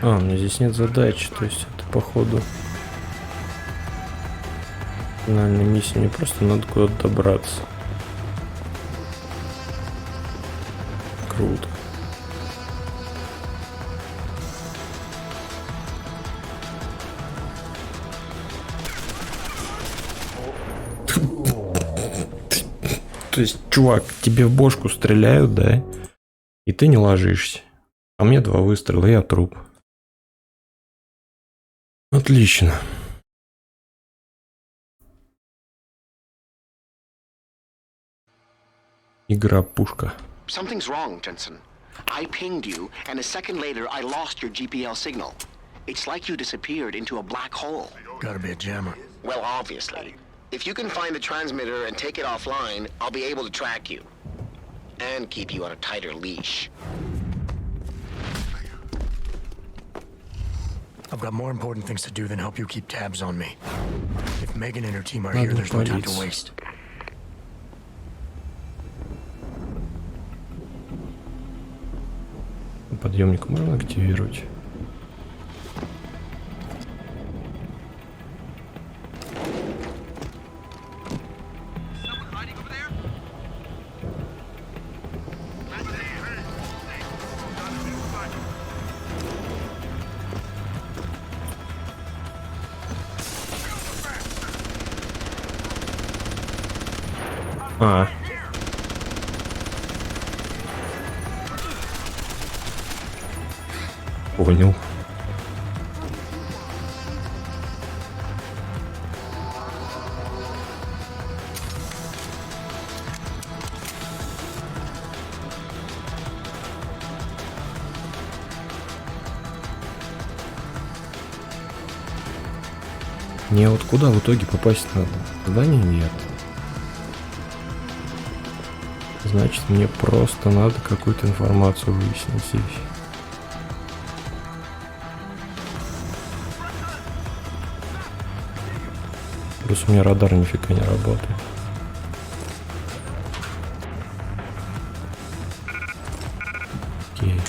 А, у меня здесь нет задачи, то есть это походу финальная миссия, мне просто надо куда-то добраться. Круто. То есть, чувак, тебе в бошку стреляют, да? И ты не ложишься. А мне 2 выстрела, и я труп. Отлично. Игра-пушка. Something's wrong, Jensen. I pinged you, and a second later I lost your GPL signal. It's like you disappeared into a black hole. Gotta be a jammer. Well, obviously. If you can find the transmitter and take it offline, I'll be able to track you. And keep you on a tighter leash. I've got more important things to do than help you keep tabs on me. If Megan and her team are here, there's no time to waste. Подъемник можно активировать? А. Понял. Мне вот куда в итоге попасть надо? Здания нет. Значит, мне просто надо какую-то информацию выяснить здесь. Плюс у меня радар нифига не работает. Окей.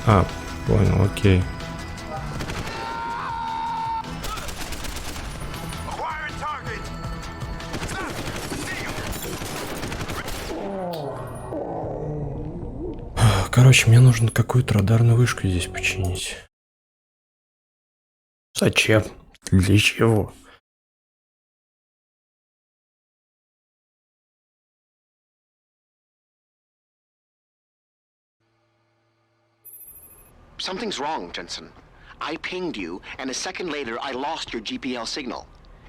Так, понял, окей. Короче, мне нужно какую-то радарную вышку здесь починить. Зачем? Для чего? Something's wrong, Jensen. I pinged you, and a second later I lost your GPL signal.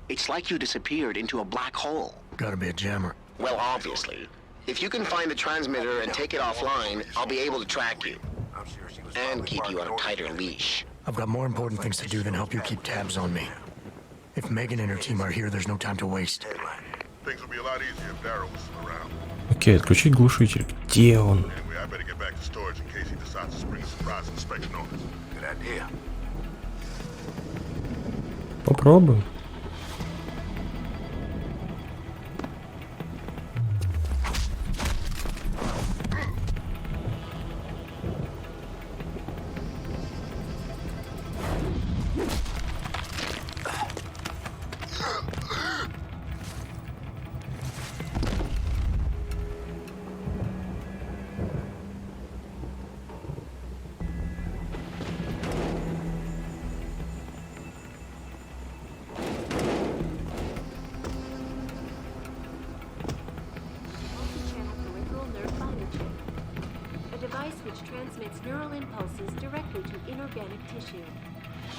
It's like you disappeared into a black hole. Gotta be a jammer. Well, obviously. If you can find the transmitter and take it offline, I'll be able to track you. And keep you on a tighter leash. I've got more important things to do than help you keep tabs on me. If Megan and her team are here, there's no time to waste. Things would be a lot easier if Darrow was still around. Окей, отключить глушитель. Где он? Anyway, I better get back to storage in case he decides to spring a surprise inspection on us. Good idea. Попробуем. neural impulses directly to inorganic tissue.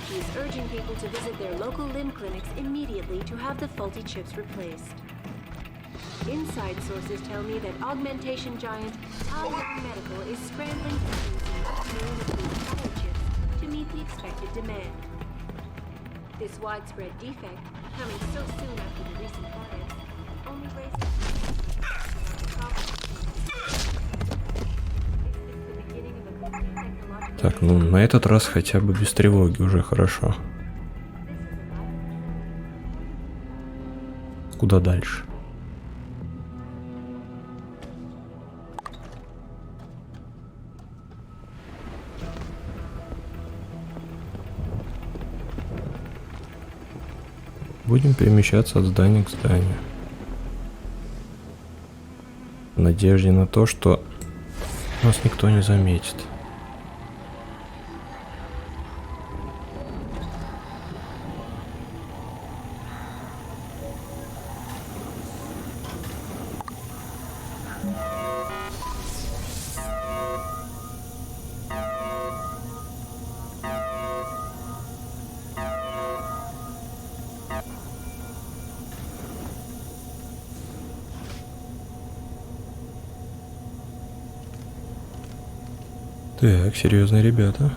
She is urging people to visit their local limb clinics immediately to have the faulty chips replaced. Inside sources tell me that augmentation giant Taiyang Medical is scrambling to use new power chips to meet the expected demand. This widespread defect, coming so soon after the recent fires, only raises the problem. It's the beginning of a complete technological. Так, ну на этот раз хотя бы без тревоги уже хорошо. Куда дальше? Будем перемещаться от здания к зданию. В надежде на то, что нас никто не заметит. Так, серьезные ребята.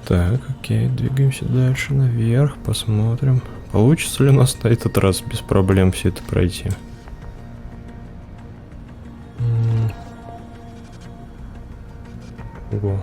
Так, окей, двигаемся дальше наверх, посмотрим, получится ли у нас на этот раз без проблем все это пройти. Ого.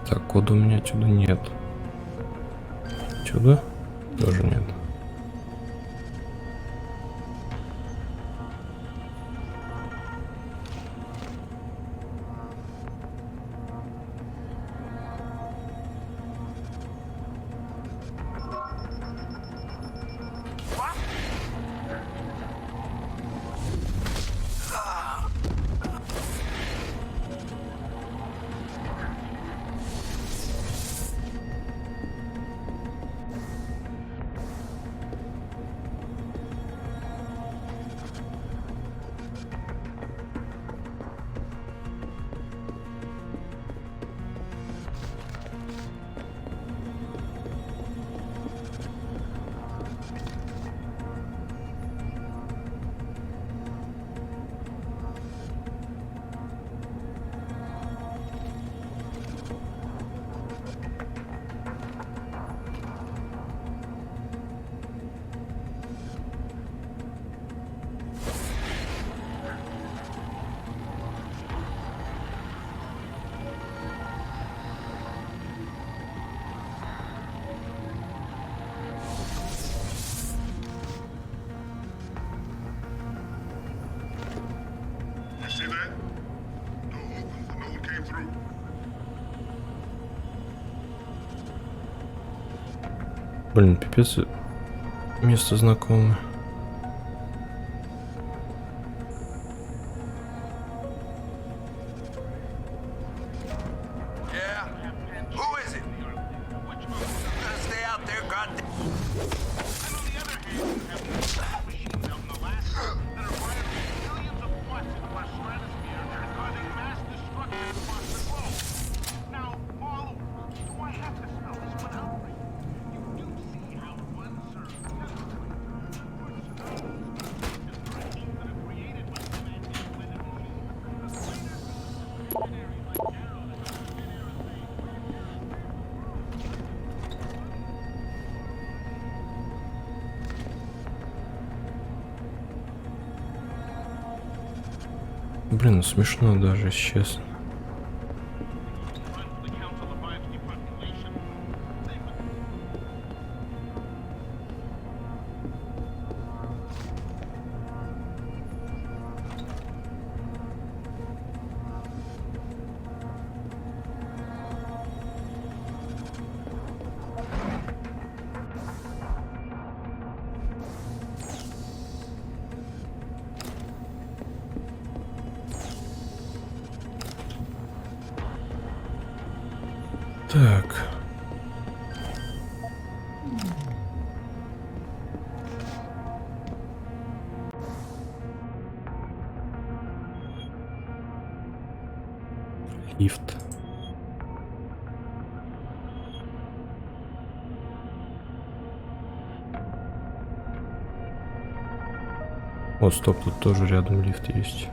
Так, кода у меня отсюда нет. Отсюда тоже нет. Блин, пипец. Место знакомое. Блин, смешно даже, если честно. Так. Лифт. О, стоп, тут тоже рядом лифт есть.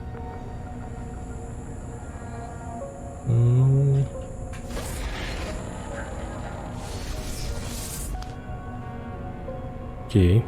Ну... Окей.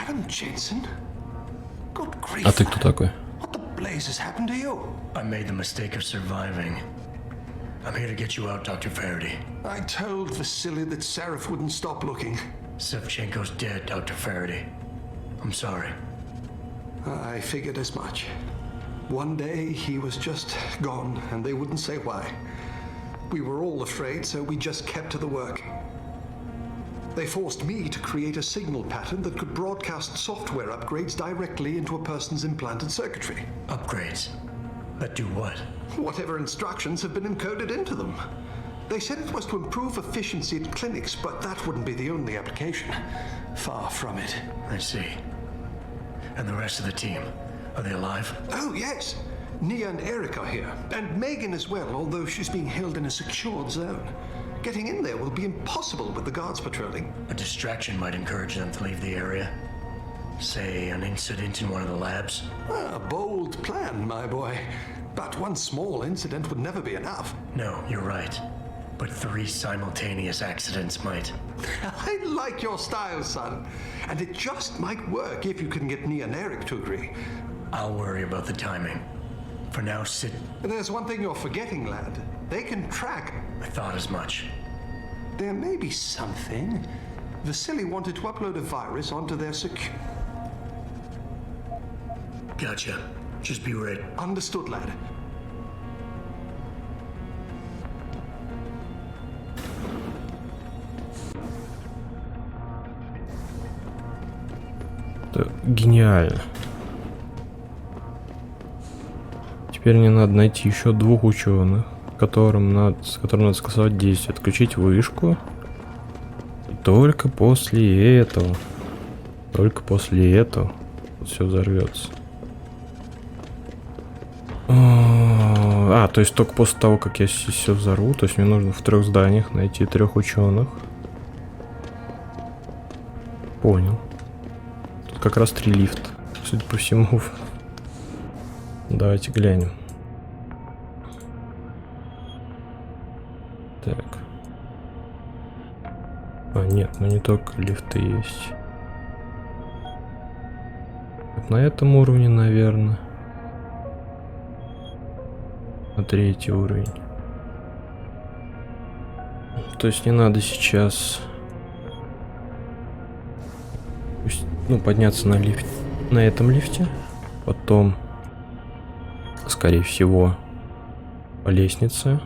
Adam Jensen? Good grief. А ты кто такой? What the blazes happened to you? I made the mistake of surviving. I'm here to get you out, Dr. Faraday. I told Vasily that Seraph wouldn't stop looking. Sevchenko's dead, Dr. Faraday. I'm sorry. I figured as much. One day he was just gone, and they wouldn't say why. We were all afraid, so we just kept to the work. They forced me to create a signal pattern that could broadcast software upgrades directly into a person's implanted circuitry. Upgrades? That do what? Whatever instructions have been encoded into them. They said it was to improve efficiency at clinics, but that wouldn't be the only application. Far from it. I see. And the rest of the team, are they alive? Oh, yes. Nia and Eric are here, and Megan as well, although she's being held in a secured zone. Getting in there will be impossible with the guards patrolling. A distraction might encourage them to leave the area. Say, an incident in one of the labs. A bold plan, my boy. But one small incident would never be enough. No, you're right. But 3 simultaneous accidents might. I like your style, son. And it just might work if you can get Nia and Eric to agree. I'll worry about the timing. For now, sit. There's one thing you're forgetting, lad. They can track. I thought as much. There may be something. Vasily wanted to upload a virus onto their Gotcha. Just be ready. Understood, lad. Это гениально. Теперь мне надо найти еще 2 ученых, с которым надо согласовать действие, отключить вышку. И только после этого все взорвется. То есть только после того, как я все взорву, то есть мне нужно в 3 зданиях найти 3 ученых. Понял. Тут как раз 3 лифта, судя по всему. Давайте глянем. Так. А, нет, ну не только лифты есть. Вот на этом уровне, наверное. На 3-й уровень. То есть не надо сейчас... Ну, подняться на лифт, на этом лифте. Потом, скорее всего, по лестнице.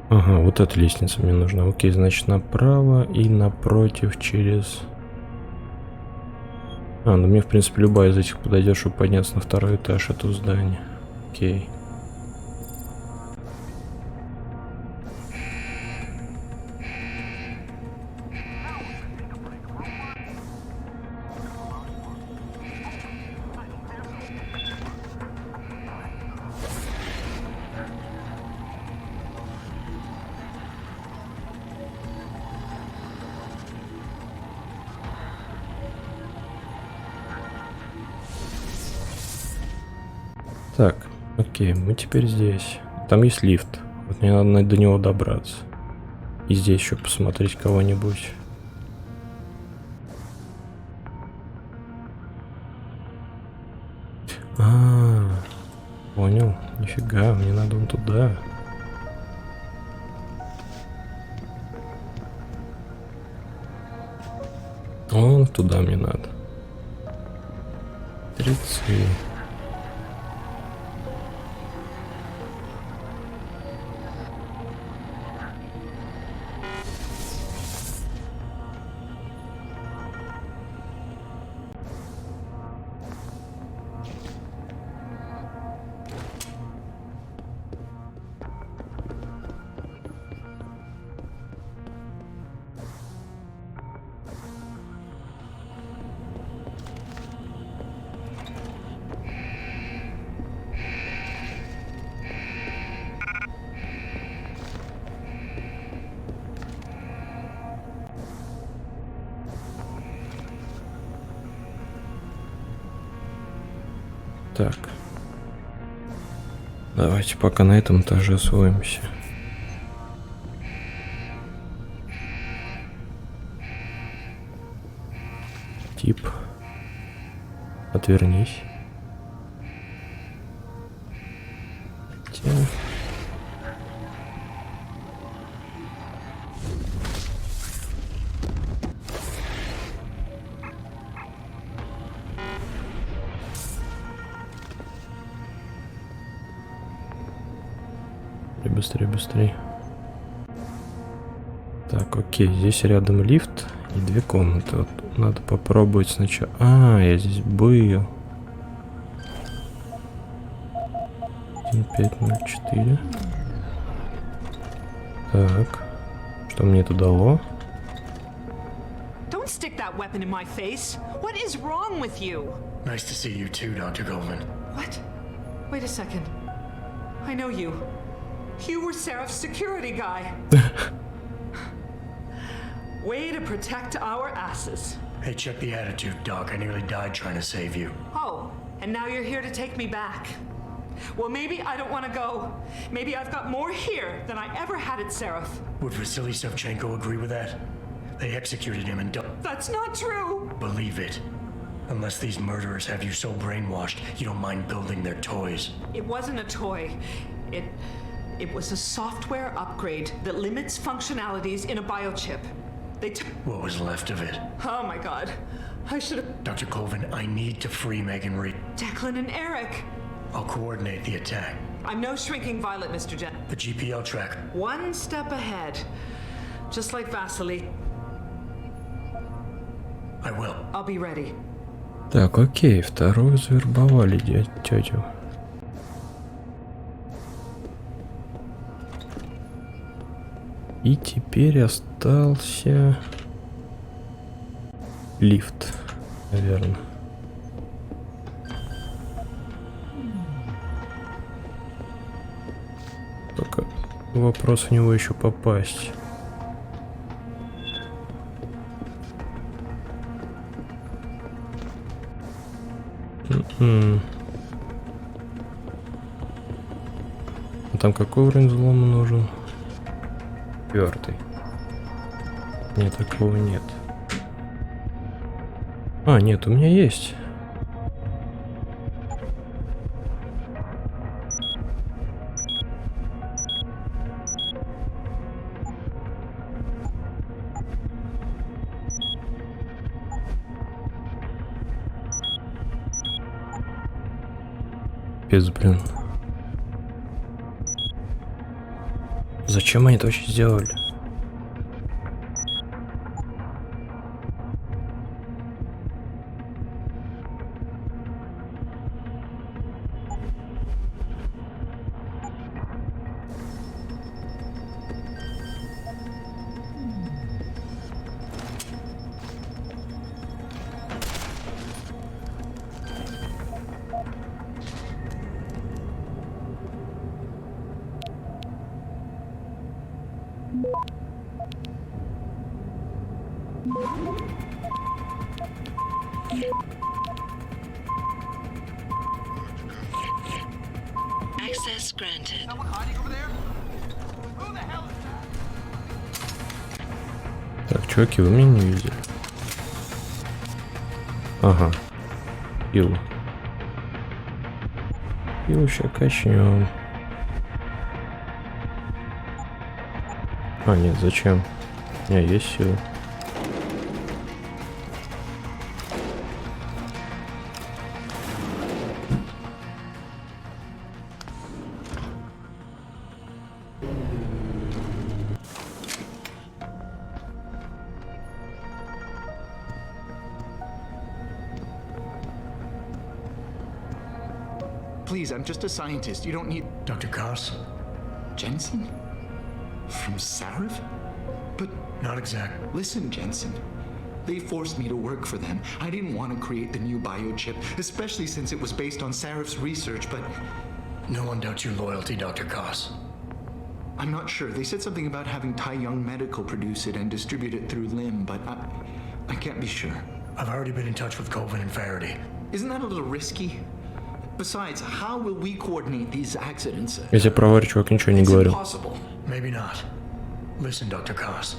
Ага, вот эта лестница мне нужна. Окей, значит направо и напротив через... А, ну мне в принципе любая из этих подойдет, чтобы подняться на 2-й этаж этого здания. Окей. Так, окей, мы теперь здесь. Там есть лифт. Вот мне надо до него добраться. И здесь еще посмотреть кого-нибудь. Понял. Нифига, мне надо вон туда. Вон туда мне надо. 30. Так. Давайте пока на этом этаже освоимся. Тип. Отвернись. Быстрее, быстрее. Так, окей, здесь рядом лифт и 2 комнаты. Вот надо попробовать сначала. А, я здесь был. 1504. Так, что мне это дало? Don't stick that weapon in my face. What is wrong with you? Nice to see you too, Dr. Goldman. What? Wait a second. I know you. You were Seraph's security guy. Way to protect our asses. Hey, check the attitude, Doc. I nearly died trying to save you. Oh, and now you're here to take me back. Well, maybe I don't want to go. Maybe I've got more here than I ever had at Seraph. Would Vasily Savchenko agree with that? They executed him and That's not true! Believe it. Unless these murderers have you so brainwashed, you don't mind building their toys. It wasn't a toy. It was a software upgrade that limits functionalities in a biochip. They took... What was left of it? Oh my god. I should have... Dr. Colvin, I need to free Megan Reed. Declan and Eric. I'll coordinate the attack. I'm no shrinking violet, Mr. Jen. The GPL track. One step ahead. Just like Vasily. I will. I'll be ready. Так, окей, вторую завербовали тетю. И теперь остался лифт, наверное. Только вопрос в него еще попасть. А там какой уровень взлома нужен? 4. Нет, такого нет. А, нет, у меня есть. Блин. Зачем они это вообще сделали? Access granted. Так, чуваки, вы меня не видели? Ага. Пилу. Пилу сейчас качнем. А, нет, зачем? У меня есть сила. Please, I'm just a scientist. You don't need... Dr. Koss? Jensen? From Sarif? But... Not exact. Listen, Jensen. They forced me to work for them. I didn't want to create the new biochip, especially since it was based on Sarif's research, but... No one doubts your loyalty, Dr. Koss. I'm not sure. They said something about having Tai Young Medical produce it and distribute it through LIM, but I can't be sure. I've already been in touch with Coven and Faraday. Isn't that a little risky? Besides, how will we coordinate these accidents? Если про варь, чувак ничего не говорил. Maybe not. Listen, Dr. Koss.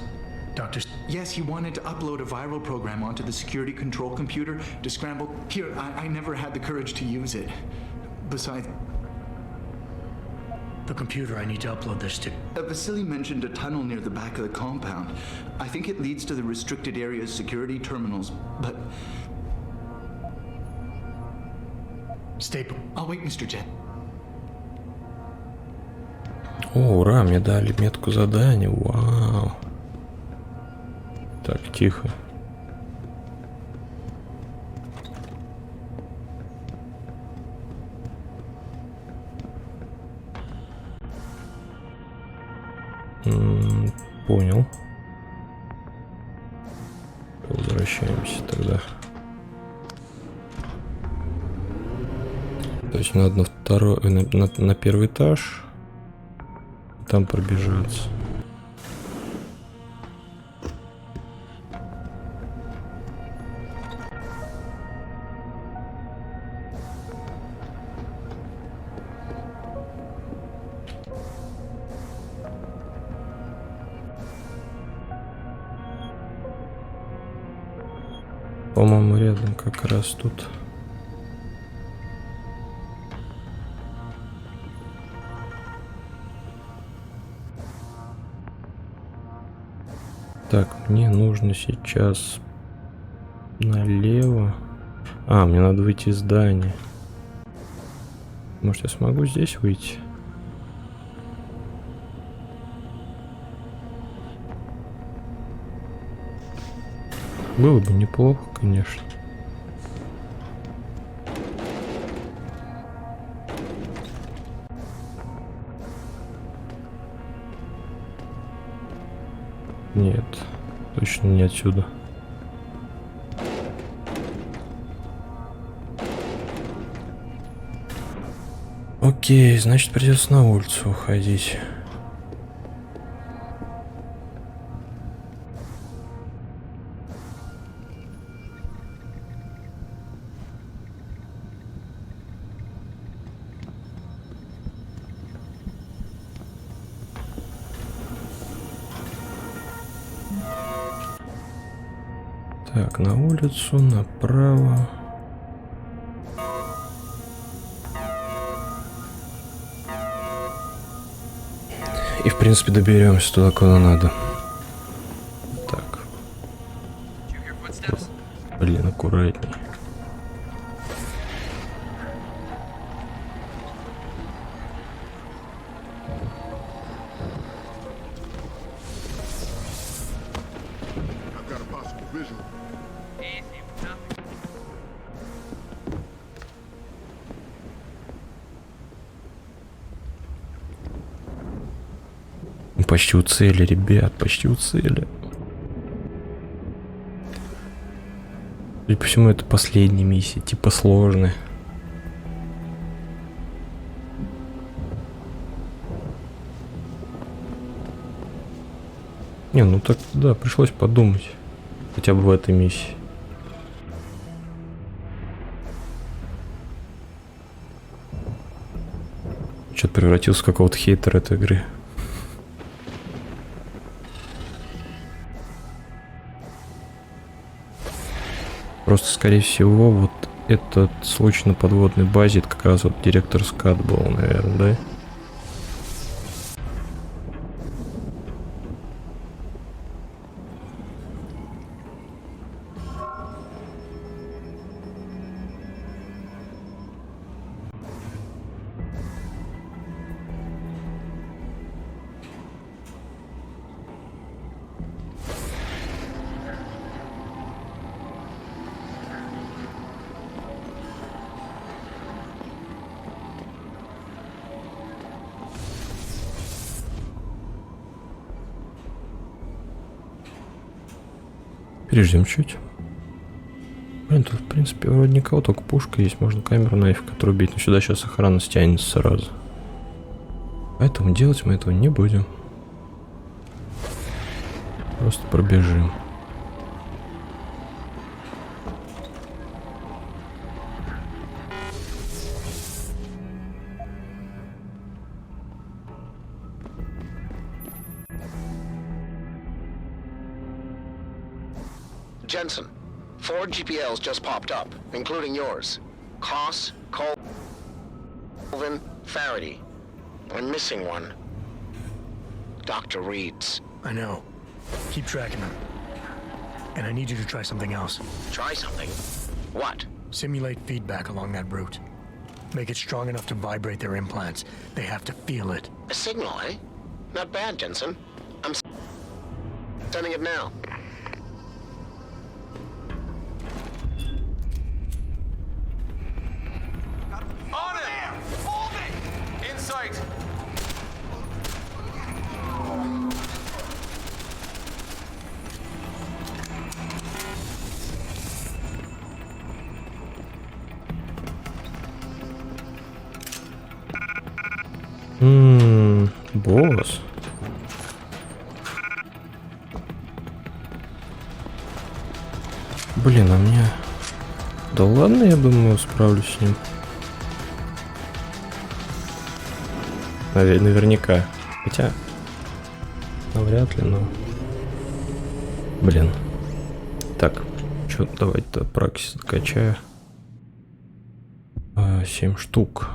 Dr. Yes, he wanted to upload a viral program onto the security control computer to scramble... Here, I never had the courage to use it. Besides... The computer I need to upload this to... Vasily mentioned a tunnel near the back of the compound. I think it leads to the restricted area's security terminals, but... Staple. I'll wait, Mr. Jet. О, ура, мне дали метку задания. Вау. Так, тихо. Понял. Возвращаемся тогда. То есть надо на второй, на первый этаж, там пробежаться. По-моему, рядом как раз тут. Так, мне нужно сейчас налево. А, мне надо выйти из здания. Может, я смогу здесь выйти? Было бы неплохо, конечно. Нет, точно не отсюда. Окей, значит, придется на улицу уходить. Так, на улицу, направо. И, в принципе, доберемся туда, куда надо. Так. Блин, аккуратней. Почти у цели, ребят, почти у цели. И по всему это последняя миссия, типа сложная. Не, ну так, да, пришлось подумать. Хотя бы в этой миссии. Что-то превратился в какого-то хейтера этой игры. Просто, скорее всего, вот этот случай на подводной базе, это как раз вот директор скат был, наверное, да? Переждем чуть. Блин, тут, в принципе, вроде никого, только пушка есть. Можно камеру нафиг отрубить. Но сюда сейчас охрана стянется сразу. Поэтому делать мы этого не будем. Просто пробежим. Jensen, 4 GPLs just popped up, including yours. Koss, Colvin, Faraday. I'm missing one. Dr. Reed's. I know. Keep tracking them. And I need you to try something else. Try something? What? Simulate feedback along that route. Make it strong enough to vibrate their implants. They have to feel it. A signal, eh? Not bad, Jensen. I'm sending it now. On it! Hold it! In sight! Босс. Блин, а мне... Да ладно, я думаю, справлюсь с ним. Наверняка. Хотя... навряд ли, но... Блин. Так, что, давайте-то праксис докачаю. 7 штук.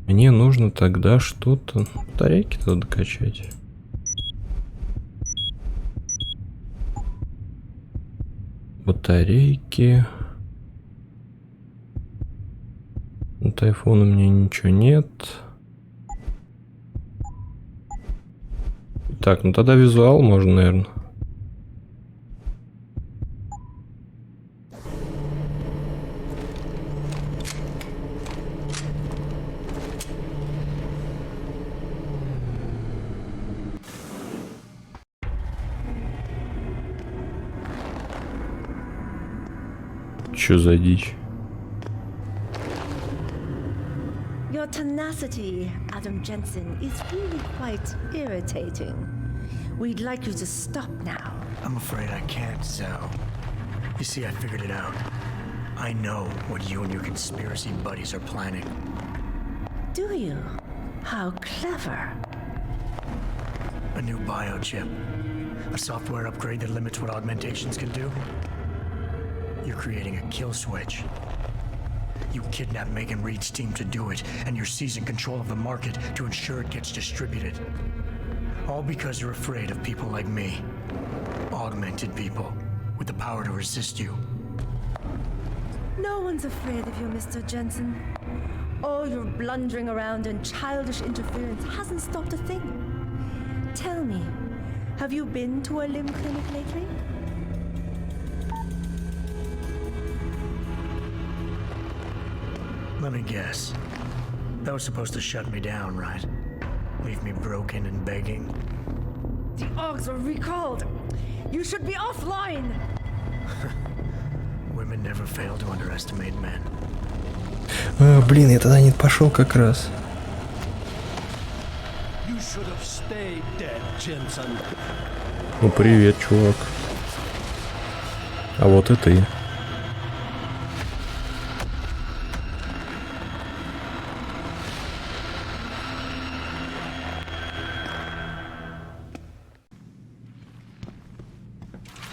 Мне нужно тогда что-то... батарейки туда докачать. Батарейки. От айфона у меня ничего нет. Так, ну тогда визуал можно, наверное. Чё за дичь? Your tenacity, Adam Jensen, is really quite irritating. We'd like you to stop now. I'm afraid I can't, Zhao. You see, I figured it out. I know what you and your conspiracy buddies are planning. Do you? How clever. A new biochip. A software upgrade that limits what augmentations can do. You're creating a kill switch. You kidnapped Megan Reed's team to do it, and you're seizing control of the market to ensure it gets distributed. All because you're afraid of people like me. Augmented people with the power to resist you. No one's afraid of you, Mr. Jensen. All your blundering around and childish interference hasn't stopped a thing. Tell me, have you been to a limb clinic lately? Let me guess. That was supposed to shut me down, right? Leave me broken and begging. The Augs are recalled. You should be offline. Women never fail to underestimate men. Блин, я тогда не пошел как раз. You should have stayed dead, Jensen. Ну привет, чувак. А вот и ты.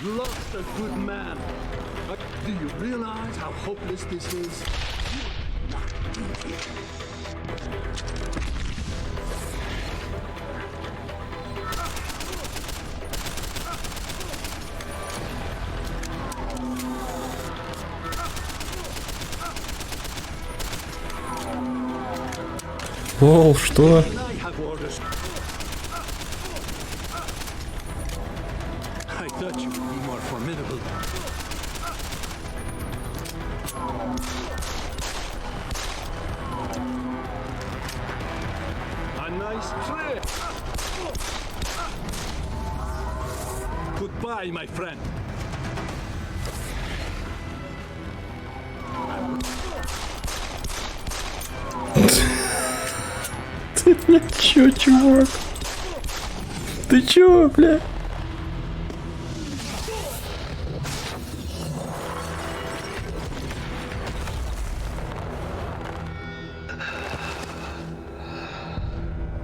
You lost a good man. But do you realize how hopeless this is? Лол, что? I thought you would be more formidable. A nice trick. Goodbye, my friend. Ты, бля, чё, чувак? Ты чё, бля?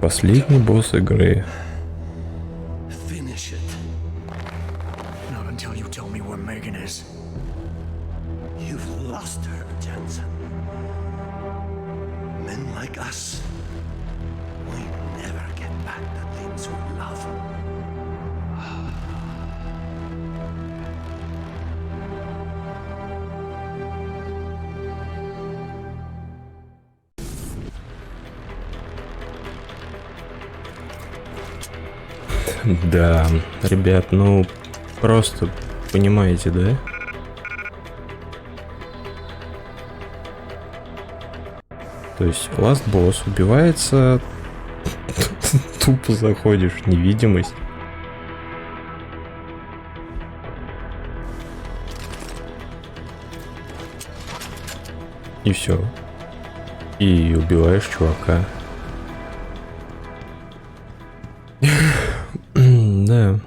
Последний босс игры. Finish it. Not until you tell me where Megan is. You've lost her, Jensen. Men like us, we never get back the things we love. Да, ребят, ну просто понимаете, да? То есть last босс убивается, тупо заходишь в невидимость. И все. И убиваешь чувака. Да.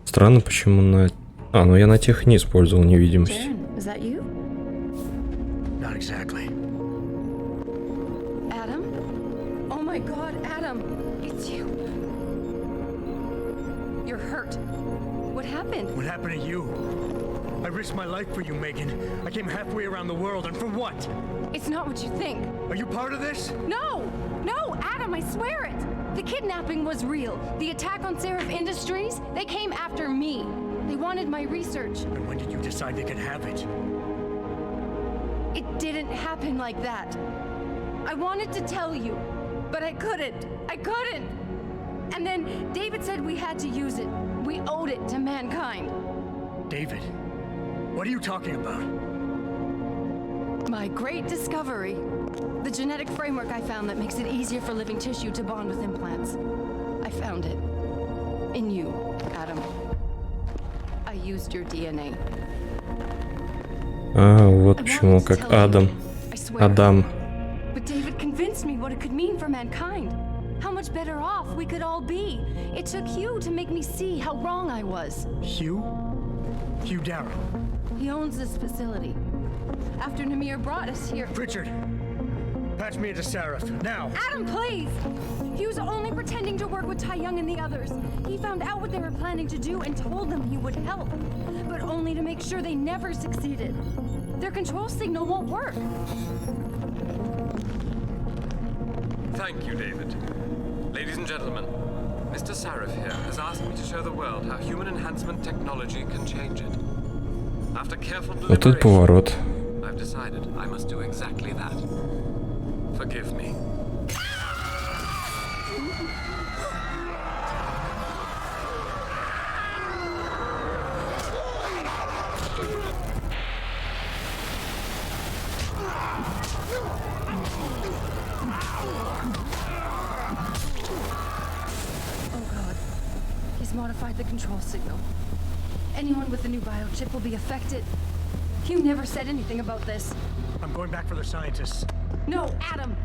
Странно, почему на... А, ну я на тех не использовал невидимость. Is that you? Not exactly. Adam? Oh my god, Adam! It's you. You're hurt. What happened? What happened to you? I risked my life for you, Megan. I came halfway around the world, and for what? It's not what you think. Are you part of this? No! No, Adam, I swear it! The kidnapping was real. The attack on Seraph Industries, they came after me. They wanted my research. And when did you decide they could have it? It didn't happen like that. I wanted to tell you, but I couldn't. I couldn't! And then David said we had to use it. We owed it to mankind. David? What are you talking about? My great discovery. The genetic framework I found that makes it easier for living tissue to bond with implants. I found it. In you, Adam. I used your DNA. А, вот почему, как Адам. Адам. But David convinced me what it could mean for mankind. How much better off we could all be. It took Hugh to make me see how wrong I was. Hugh? Hugh Darrow. He owns this facility. After Namir brought us here... Pritchard, patch me into Sarif, now! Adam, please! Hugh's only pretending to work with Tai Young and the others. He found out what they were planning to do and told them he would help. But only to make sure they never succeeded. Their control signal won't work. Thank you, David. Ladies and gentlemen, Mr. Sarif here has asked me to show the world how human enhancement technology can change it. After careful Вот этот поворот. I've decided I must do exactly that. Forgive me. Modified the control signal. Anyone with the new biochip will be affected. Hugh never said anything about this. I'm going back for the scientists. No, Adam!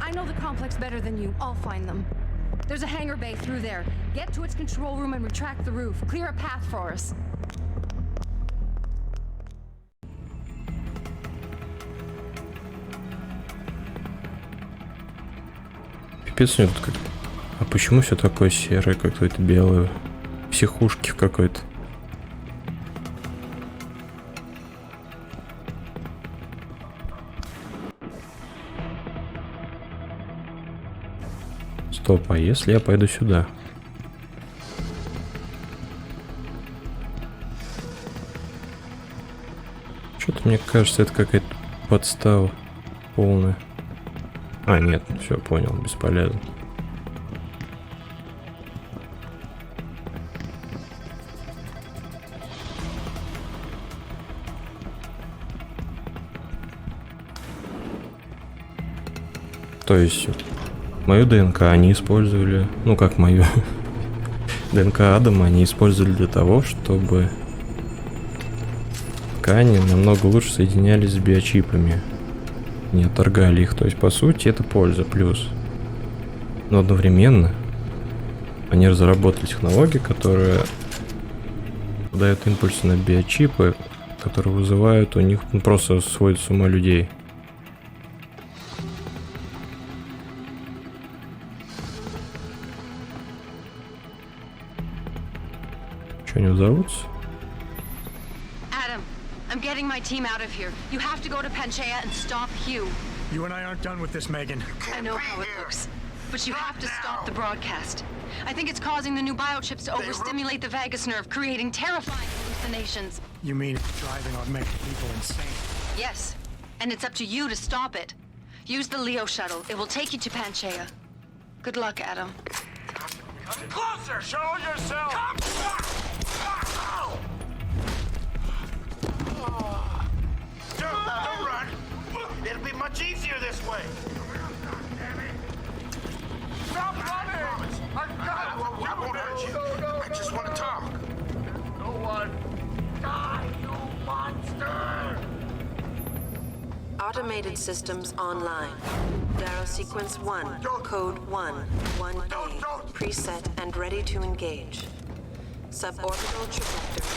I know the complex better than you. I'll find them. There's a hangar bay through there. Get to its control room and retract the roof. Clear a path for us. Пипец, мне тут как-то... А почему все такое серое, какое-то белое? Психушки какой-то. Стоп, а если я пойду сюда? Что-то мне кажется, это какая-то подстава полная. А, нет, все, понял, бесполезно. То есть мою ДНК они использовали, ну как мою ДНК Адама они использовали для того, чтобы ткани намного лучше соединялись с биочипами, не отторгали их. То есть по сути это польза плюс. Но одновременно они разработали технологии, которые дают импульсы на биочипы, которые вызывают у них просто сводят с ума людей. Что, не взорвутся? Adam, I'm getting my team out of here. You have to go to Panchea and stop Hugh. You and I aren't done with this, Megan. I know how it looks, but you have to stop the broadcast. I think it's causing the new biochips to overstimulate the vagus nerve, creating terrifying hallucinations. You mean it's driving augmented people insane? Yes, and it's up to you to stop it. Use the Leo shuttle. It will take you to Panchea. Good luck, Adam. Closer! Show yourself! Don't run! It'll be much easier this way! Stop running! I won't hurt you. I just want to talk. No one. Die, you monster! Automated systems online. Darrow sequence 1, code 1, 1A, preset and ready to engage. Suborbital trajectory.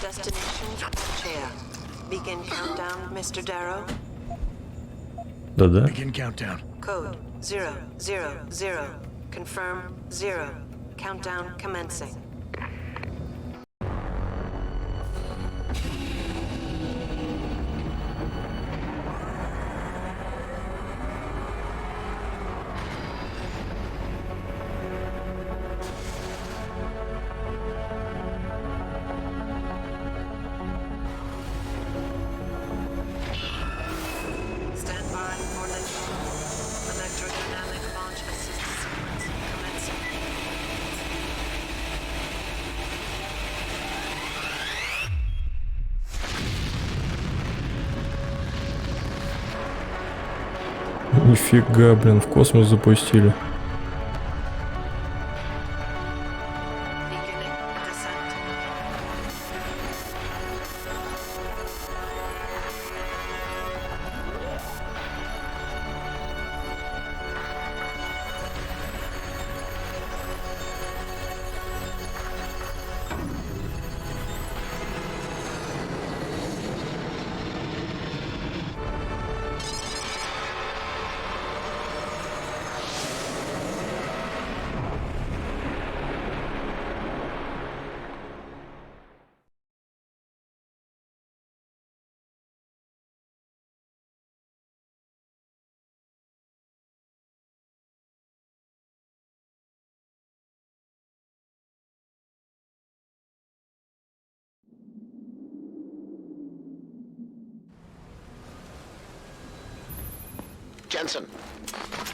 Destination, Panchea. Begin countdown, Mr. Darrow. Да-да. Begin countdown. Code 000. Confirm 0. Countdown commencing. Stand by for electrodynamic launch assist sequence commencing. Нифига, блин, в космос запустили.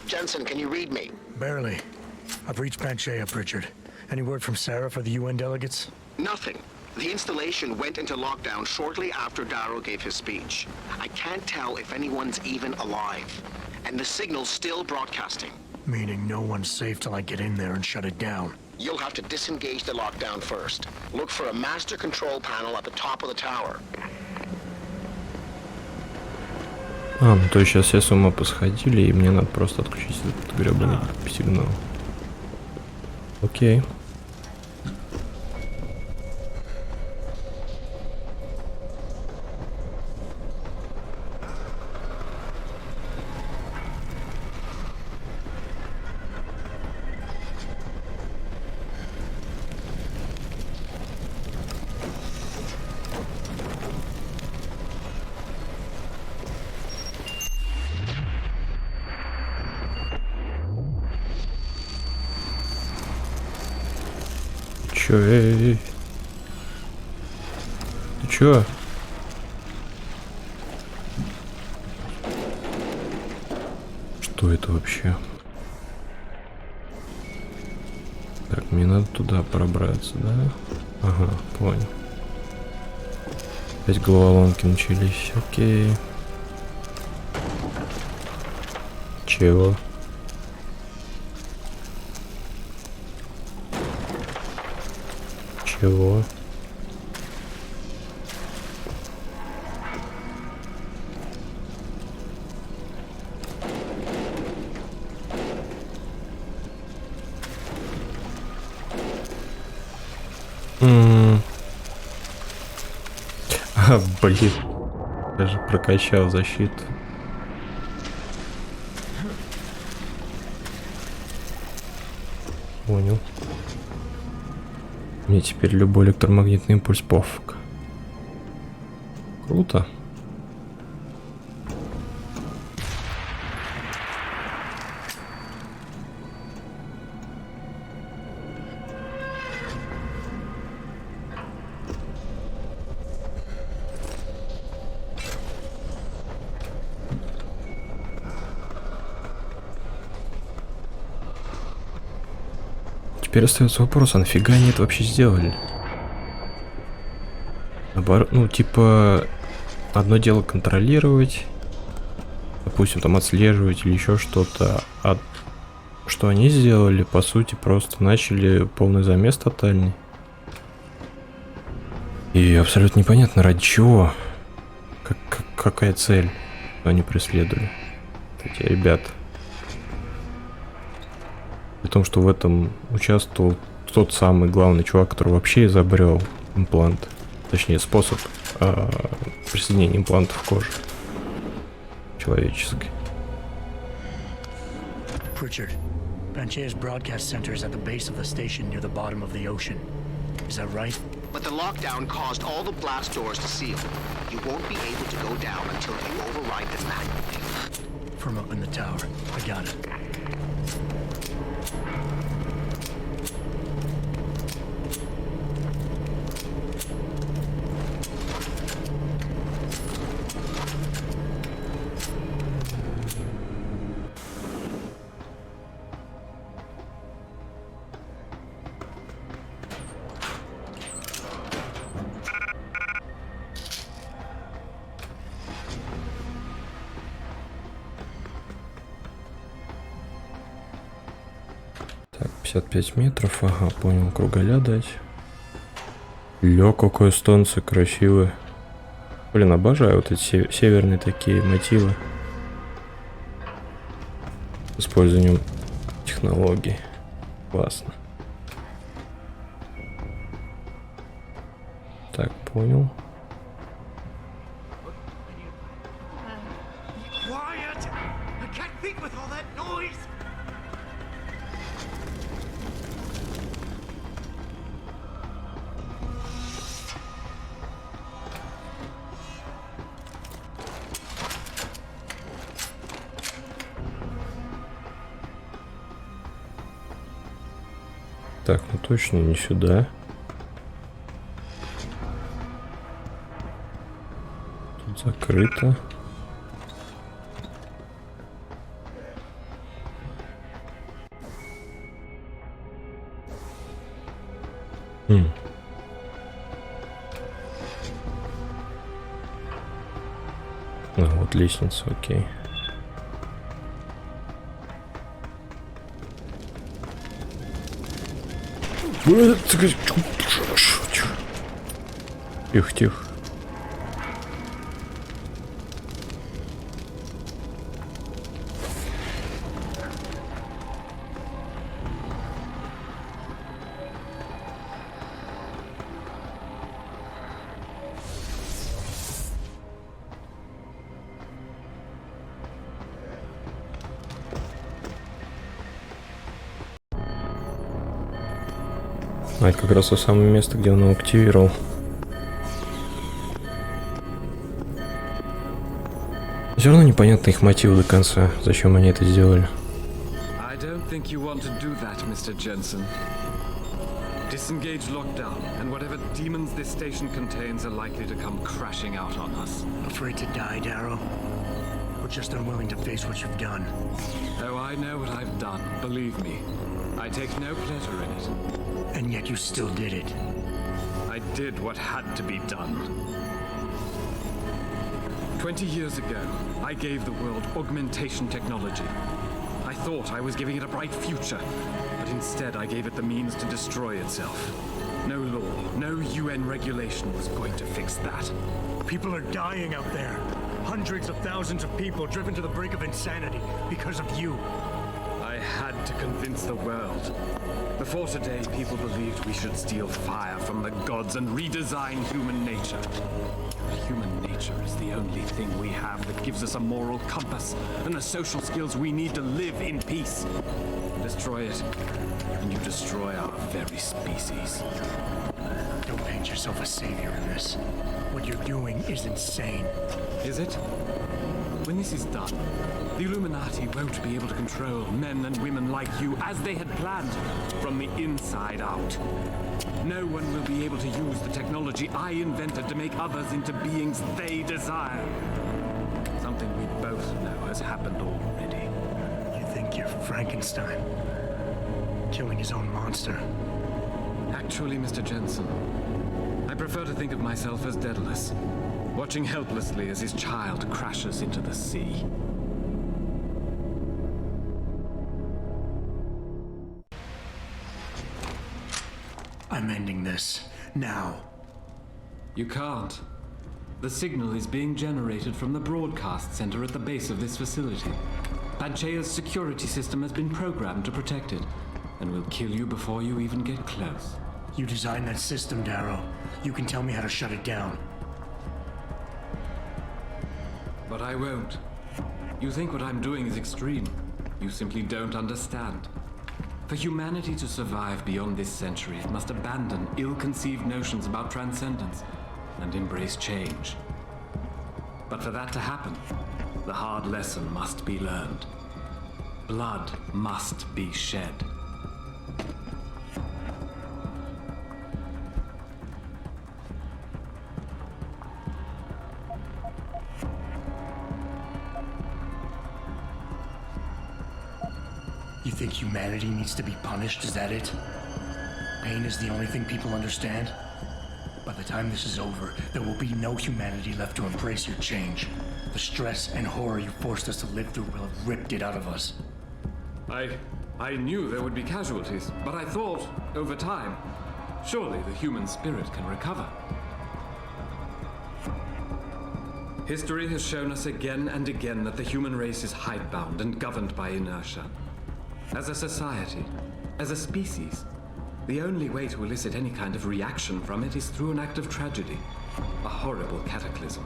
Jensen, can you read me? Barely. I've reached Panchea, Pritchard. Any word from Sarah for the UN delegates? Nothing. The installation went into lockdown shortly after Darrow gave his speech. I can't tell if anyone's even alive. And the signal's still broadcasting. Meaning no one's safe till I get in there and shut it down. You'll have to disengage the lockdown first. Look for a master control panel at the top of the tower. А, ну то есть сейчас все с ума посходили, и мне надо просто отключить этот гребаный сигнал. Окей. Чё, эй? Ты чё? Что это вообще? Так, мне надо туда пробраться, да? Ага, понял. Опять головоломки начались, окей. Чего? Чего? А, блин. Даже прокачал защиту. Понял. Мне теперь любой электромагнитный импульс пофиг. Круто. Теперь остается вопрос, а нафига они это вообще сделали? Наоборот, ну, типа, одно дело контролировать, допустим, там отслеживать или еще что-то, а что они сделали, по сути, просто начали полный замес тотальный. И абсолютно непонятно, ради чего, какая цель они преследовали, эти ребята. При том, что в этом участвовал тот самый главный чувак, который вообще изобрел имплант. Точнее, способ присоединения имплантов в кожу человеческой. Pritchard, Panchea's broadcast center is at the base of the station near the bottom of the ocean. Is that right? But the lockdown caused all the blast doors to seal. You won't be able to go down until you override them manually. From up in the tower. I got it. Так, 55 метров, ага, понял, кругаля дать. Лё, какое солнце красивое. Блин, обожаю вот эти северные такие мотивы. С использованием технологий. Классно. Так, понял. Так, ну точно не сюда. Тут закрыто. А, вот лестница, окей. Тихо, тихо. А, это как раз то самое место, где он его активировал. Все равно непонятны их мотивы до конца, зачем они это сделали. I don't think you want to do that, Mr. Jensen. Disengage lockdown, and whatever demons this station contains are likely to come crashing out on us. Afraid to die, Darrow? Or just unwilling to face what you've done? Oh, I know what I've done, believe me. I take no pleasure in it. And yet you still did it. I did what had to be done. 20 years ago, I gave the world augmentation technology. I thought I was giving it a bright future, but instead I gave it the means to destroy itself. No law, no UN regulation was going to fix that. People are dying out there. Hundreds of thousands of people driven to the brink of insanity because of you. I had to convince the world. Before today, people believed we should steal fire from the gods and redesign human nature. But human nature is the only thing we have that gives us a moral compass and the social skills we need to live in peace. Destroy it, and you destroy our very species. Don't paint yourself a savior in this. What you're doing is insane. Is it? When this is done, the Illuminati won't be able to control men and women like you as they had planned, from the inside out. No one will be able to use the technology I invented to make others into beings they desire. Something we both know has happened already. You think you're Frankenstein? Killing his own monster? Actually, Mr. Jensen, I prefer to think of myself as Daedalus, watching helplessly as his child crashes into the sea. I'm ending this. Now. You can't. The signal is being generated from the broadcast center at the base of this facility. Panchea's security system has been programmed to protect it, and will kill you before you even get close. You designed that system, Darrow. You can tell me how to shut it down. But I won't. You think what I'm doing is extreme. You simply don't understand. For humanity to survive beyond this century, it must abandon ill-conceived notions about transcendence and embrace change. But for that to happen, the hard lesson must be learned. Blood must be shed. You think humanity needs to be punished? Is that it? Pain is the only thing people understand? By the time this is over, there will be no humanity left to embrace your change. The stress and horror you forced us to live through will have ripped it out of us. I knew there would be casualties, but I thought, over time, surely the human spirit can recover. History has shown us again and again that the human race is hidebound and governed by inertia. As a society, as a species, the only way to elicit any kind of reaction from it is through an act of tragedy, a horrible cataclysm.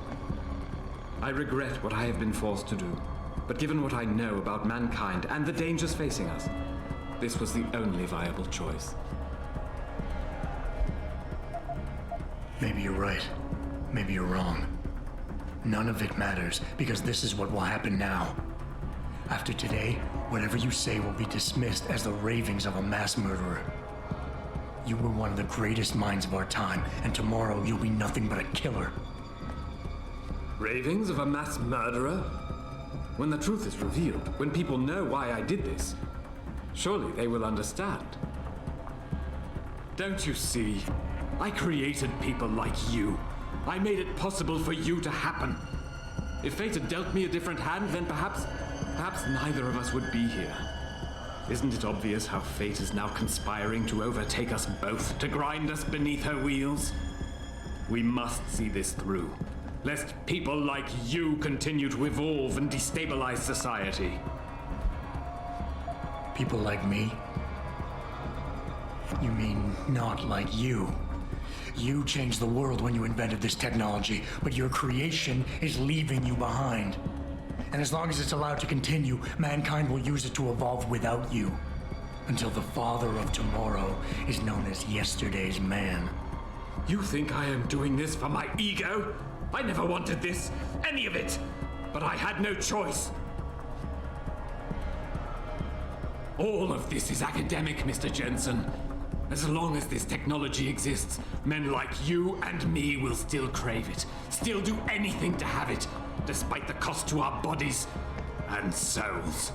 I regret what I have been forced to do, but given what I know about mankind and the dangers facing us, this was the only viable choice. Maybe you're right. Maybe you're wrong. None of it matters, because this is what will happen now. After today, whatever you say will be dismissed as the ravings of a mass murderer. You were one of the greatest minds of our time, and tomorrow you'll be nothing but a killer. Ravings of a mass murderer? When the truth is revealed, when people know why I did this, surely they will understand. Don't you see? I created people like you. I made it possible for you to happen. If fate had dealt me a different hand, then perhaps neither of us would be here. Isn't it obvious how fate is now conspiring to overtake us both, to grind us beneath her wheels? We must see this through, lest people like you continue to evolve and destabilize society. People like me? You mean not like you? You changed the world when you invented this technology, but your creation is leaving you behind. And as long as it's allowed to continue, mankind will use it to evolve without you. Until the father of tomorrow is known as yesterday's man. You think I am doing this for my ego? I never wanted this, any of it. But I had no choice. All of this is academic, Mr. Jensen. As long as this technology exists, men like you and me will still crave it, still do anything to have it, despite the cost to our bodies and souls.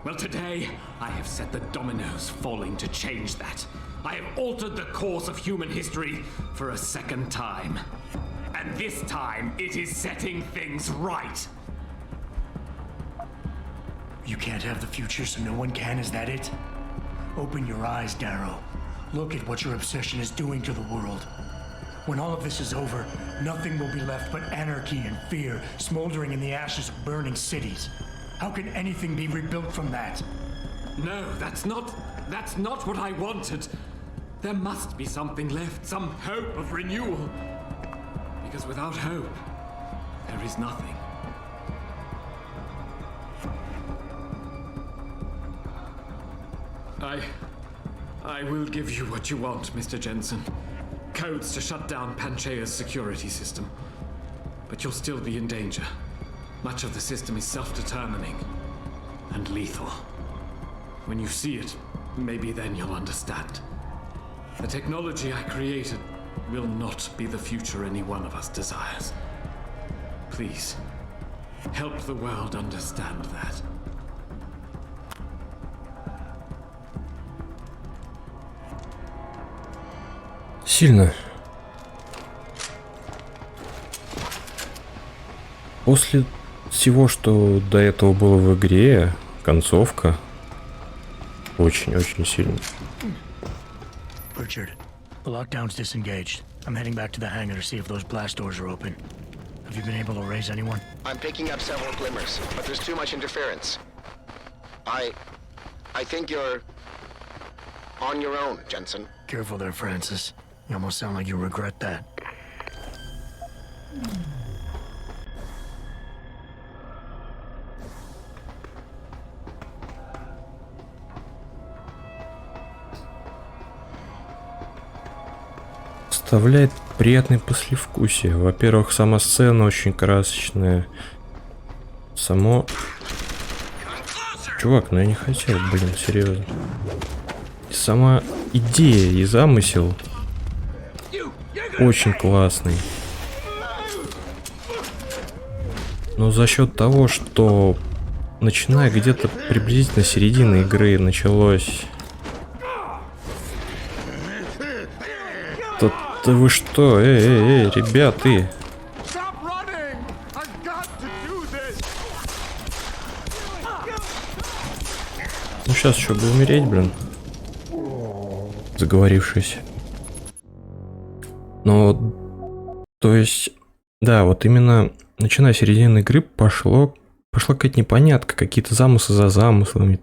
Well, today, I have set the dominoes falling to change that. I have altered the course of human history for a second time. And this time, it is setting things right. You can't have the future, so no one can, is that it? Open your eyes, Darrow. Look at what your obsession is doing to the world. When all of this is over, nothing will be left but anarchy and fear, smoldering in the ashes of burning cities. How can anything be rebuilt from that? No, that's not what I wanted. There must be something left, some hope of renewal. Because without hope, there is nothing. I will give you what you want, Mr. Jensen. Codes to shut down Panchaea's security system. But you'll still be in danger. Much of the system is self-determining and lethal. When you see it, maybe then you'll understand. The technology I created will not be the future any one of us desires. Please, help the world understand that. Сильно. После всего, что до этого было в игре, концовка очень-очень сильно. Richard, the lockdown's disengaged. I'm heading back to the hangar to see if those blast doors are open. Have you been able to raise anyone? I'm picking up several glimmers, but there's too much interference. I think you're on your own, Jensen. Careful there, Francis. You almost sound like you regret that. Оставляет приятное послевкусие. Во-первых, сама сцена очень красочная. Само... Чувак, ну я не хотел, блин, серьезно. И сама идея и замысел очень классный. Но за счет того, что начиная где-то приблизительно середины игры началось... Да вы что? Эй, ребята! Ну сейчас еще бы умереть, блин. Заговорившись. Но, то есть, да, вот именно начиная с середины игры пошла какая-то непонятка, какие-то замыслы за замыслами.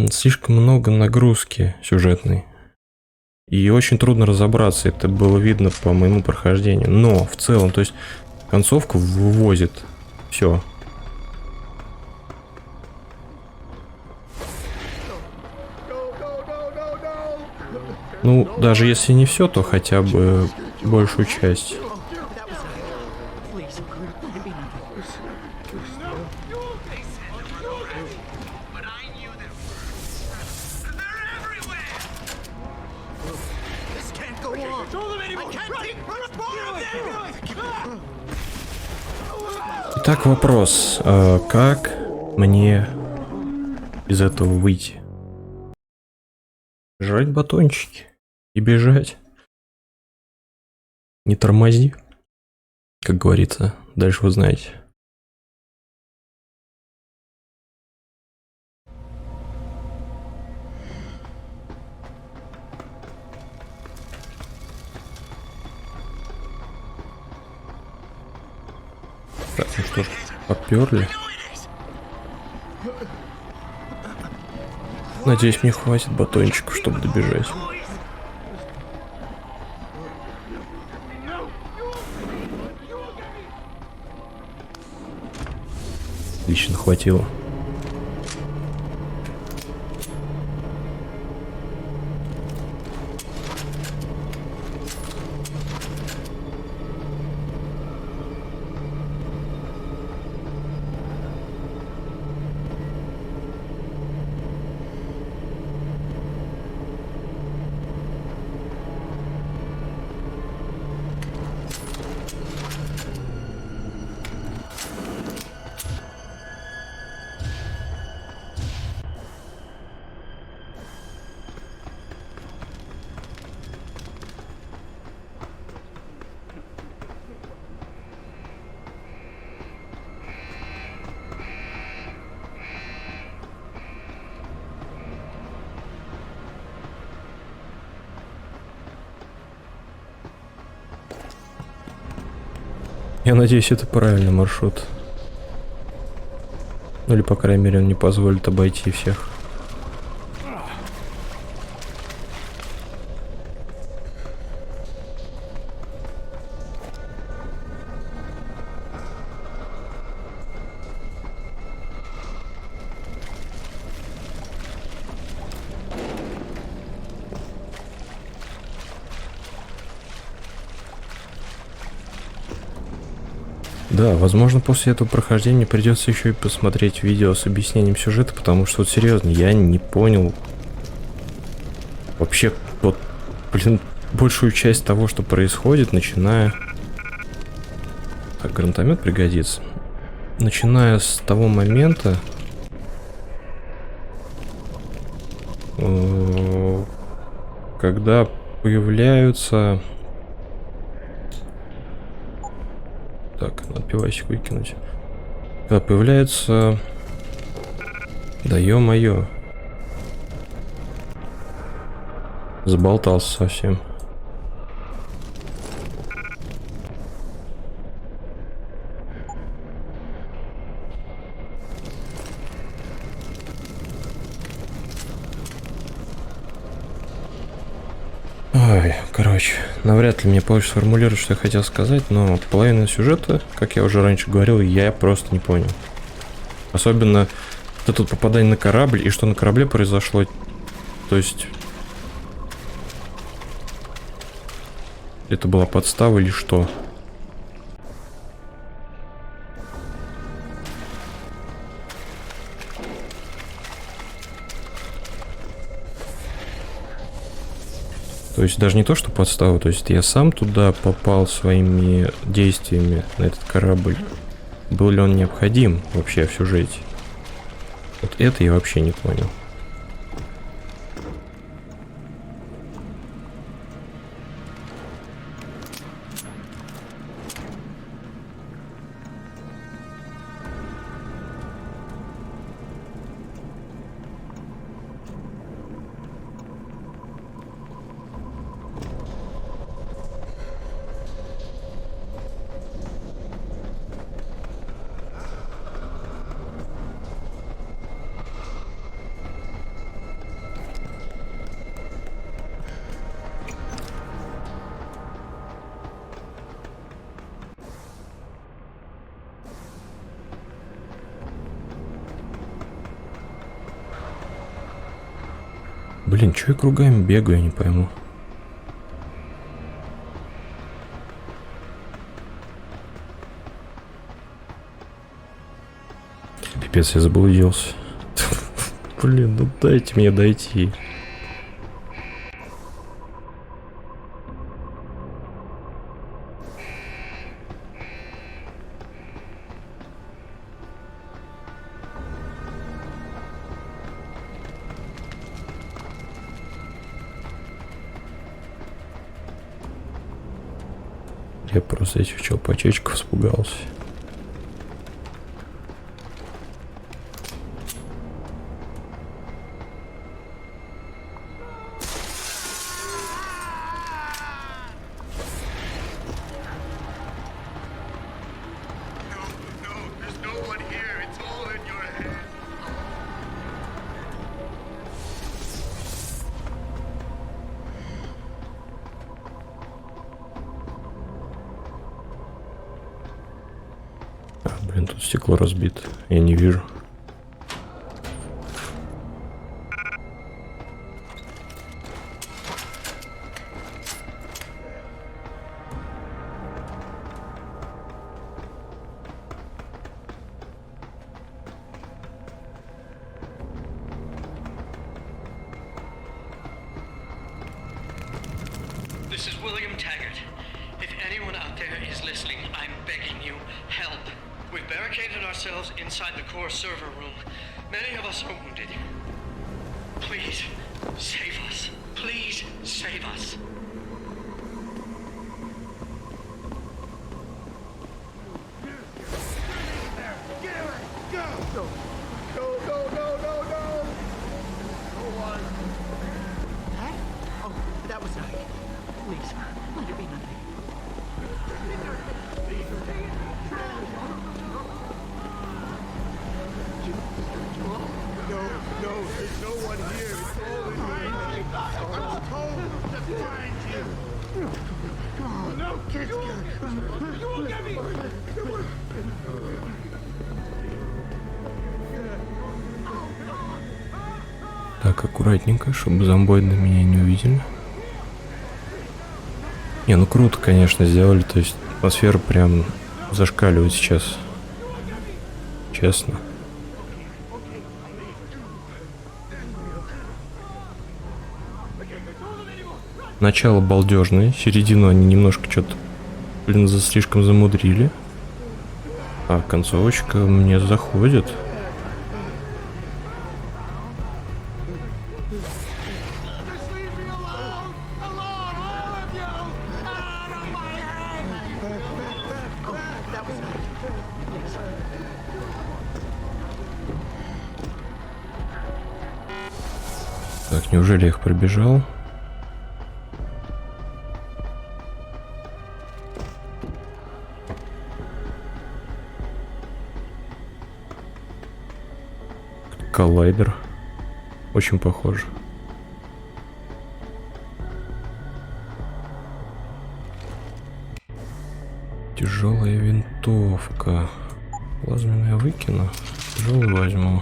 Слишком много нагрузки сюжетной. И очень трудно разобраться, это было видно по моему прохождению. Но в целом, то есть концовка вывозит все. Ну, даже если не все, то хотя бы большую часть. Итак, вопрос. Как мне из этого выйти? Жрать батончики и бежать. Не тормози, как говорится. Дальше вы знаете. Так, ну что ж, поперли. Надеюсь, мне хватит батончиков, чтобы добежать. Отлично, хватило. Я надеюсь, это правильный маршрут. Ну или, по крайней мере, он не позволит обойти всех. Да, возможно, после этого прохождения придется еще и посмотреть видео с объяснением сюжета, потому что, вот серьезно, я не понял вообще, вот, блин, большую часть того, что происходит, начиная... Так, гранатомет пригодится. Начиная с того момента, когда появляются... Так, надо пивасик выкинуть. Когда появляется... Да ё-моё. Заболтался совсем. Ой, короче, навряд ли мне получится сформулировать, что я хотел сказать, но половина сюжета, как я уже раньше говорил, я просто не понял. Особенно это тут попадание на корабль и что на корабле произошло. То есть это была подстава или что? То есть даже не то, что подстава, то есть я сам туда попал своими действиями на этот корабль. Был ли он необходим вообще в сюжете? Вот это я вообще не понял. Блин, чё я кругами бегаю, я не пойму. Пипец, я заблудился. Блин, ну дайте мне дойти. Я просто этих челпачечков испугался. Блин, тут стекло разбито. Я не вижу. This is William Taggart. If anyone out there is listening, I'm begging you, help. We've barricaded ourselves inside the core server room. Many of us are wounded. Please, save us. Please, save us. That was nothing. Please, let it be nothing. No, there's no one here. It's all in here. I was told to find you. Come on, no kids. You won't get me. Так, аккуратненько, чтобы зомбоиды меня не увидели. Не, ну круто, конечно, сделали. То есть атмосфера прям зашкаливает сейчас. Честно. Начало балдежное, середину они немножко что-то, блин, слишком замудрили. А концовочка мне заходит. Так, неужели я их пробежал? Коллайдер. Очень похоже. Тяжелая винтовка. Плазменную я выкину. Тяжелую возьму.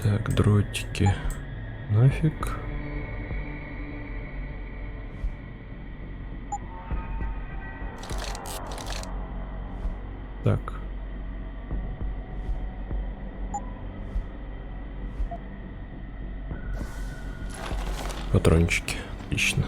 Так, дротики. Нафиг. Так. Патрончики. Отлично.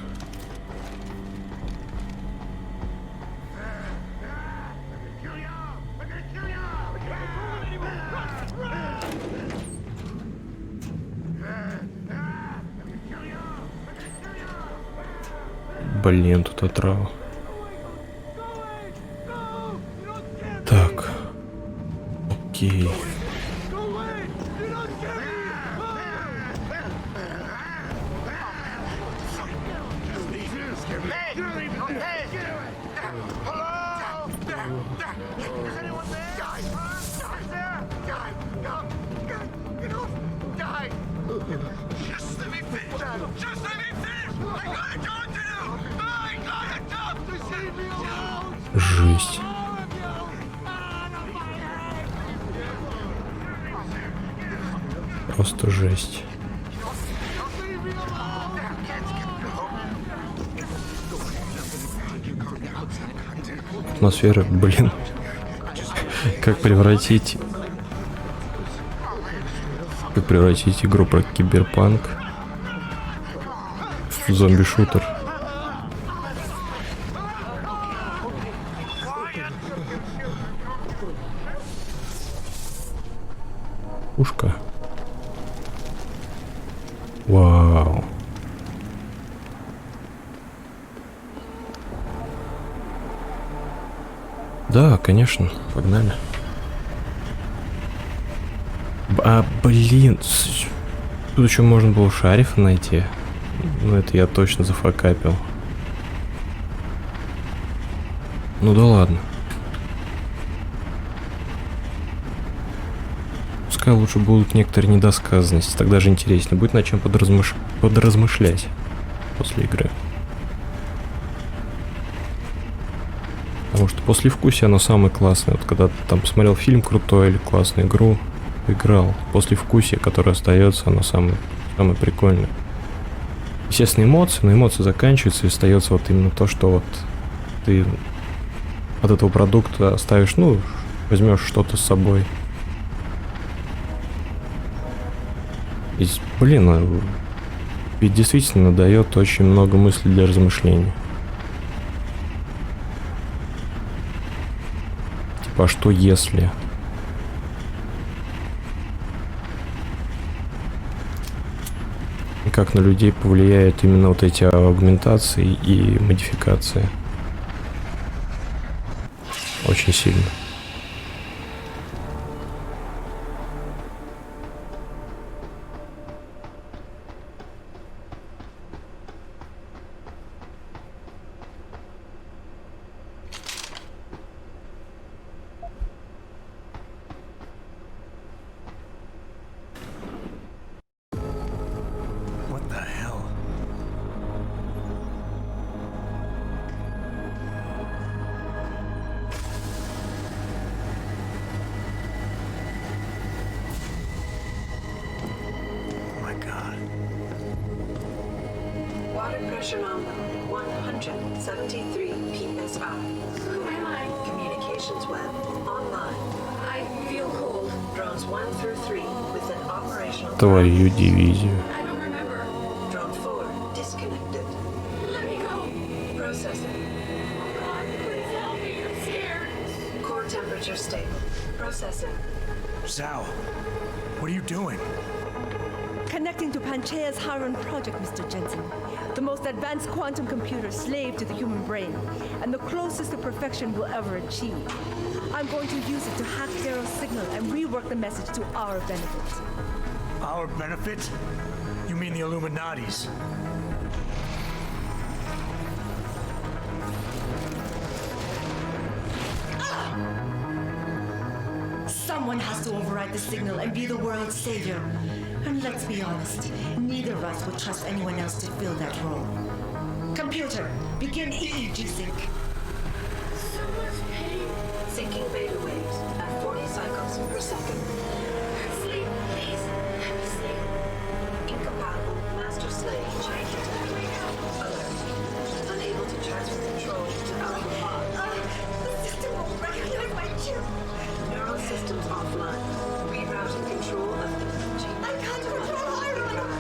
Блин, тут отрава. Так. Окей. Жесть. Просто жесть. Атмосфера, блин. Как превратить игру про киберпанк в зомби-шутер. Пушка. Вау. конечно, погнали. Блин, тут еще можно было шарифа найти. Ну, это я точно зафакапил. Ну да ладно. Пускай лучше будут некоторые недосказанности, тогда же интереснее. Будет над чем подразмышлять после игры. Потому что послевкусие оно самое классное. Вот когда ты там посмотрел фильм крутой или классную игру, играл. Послевкусие, которое остается, оно самое прикольное. Естественно, эмоции, но эмоции заканчиваются, и остается вот именно то, что вот ты от этого продукта оставишь, ну, возьмешь что-то с собой. И, блин, ведь действительно дает очень много мыслей для размышления. Типа, а что если? И как на людей повлияют именно вот эти аугментации и модификации. Очень сильно. What the hell? Oh my God. Water pressure nominal 173 psi. Who am I? Communications web online. I feel cold. Drones 1 through 3 within operational. Твою дивизию. I don't remember. Drone 4 disconnected. Let me go. Processing. Oh God, please help me. I'm scared. Core temperature stable. Processing. Zhao, what are you doing? Connecting to Panchaea's Haron project, Mr. Jensen. The most advanced quantum computer slave to the human brain, and the closest to perfection we'll ever achieve. I'm going to use it to hack Darrow's signal and rework the message to our benefit. Our benefit? You mean the Illuminati's? Someone has to override the signal and be the world's savior. And let's be honest, neither of us would trust anyone else to fill that role. Computer, begin EEG sync. So much pain. Syncing beta waves at 40 cycles per second. Sleep, please. Sleep. Incompatible master slave change detected. Alert. Unable to transfer control to Alpha Pod. The system will recognize my chip. Neural systems offline. Rerouting control of energy. I can't control Iron.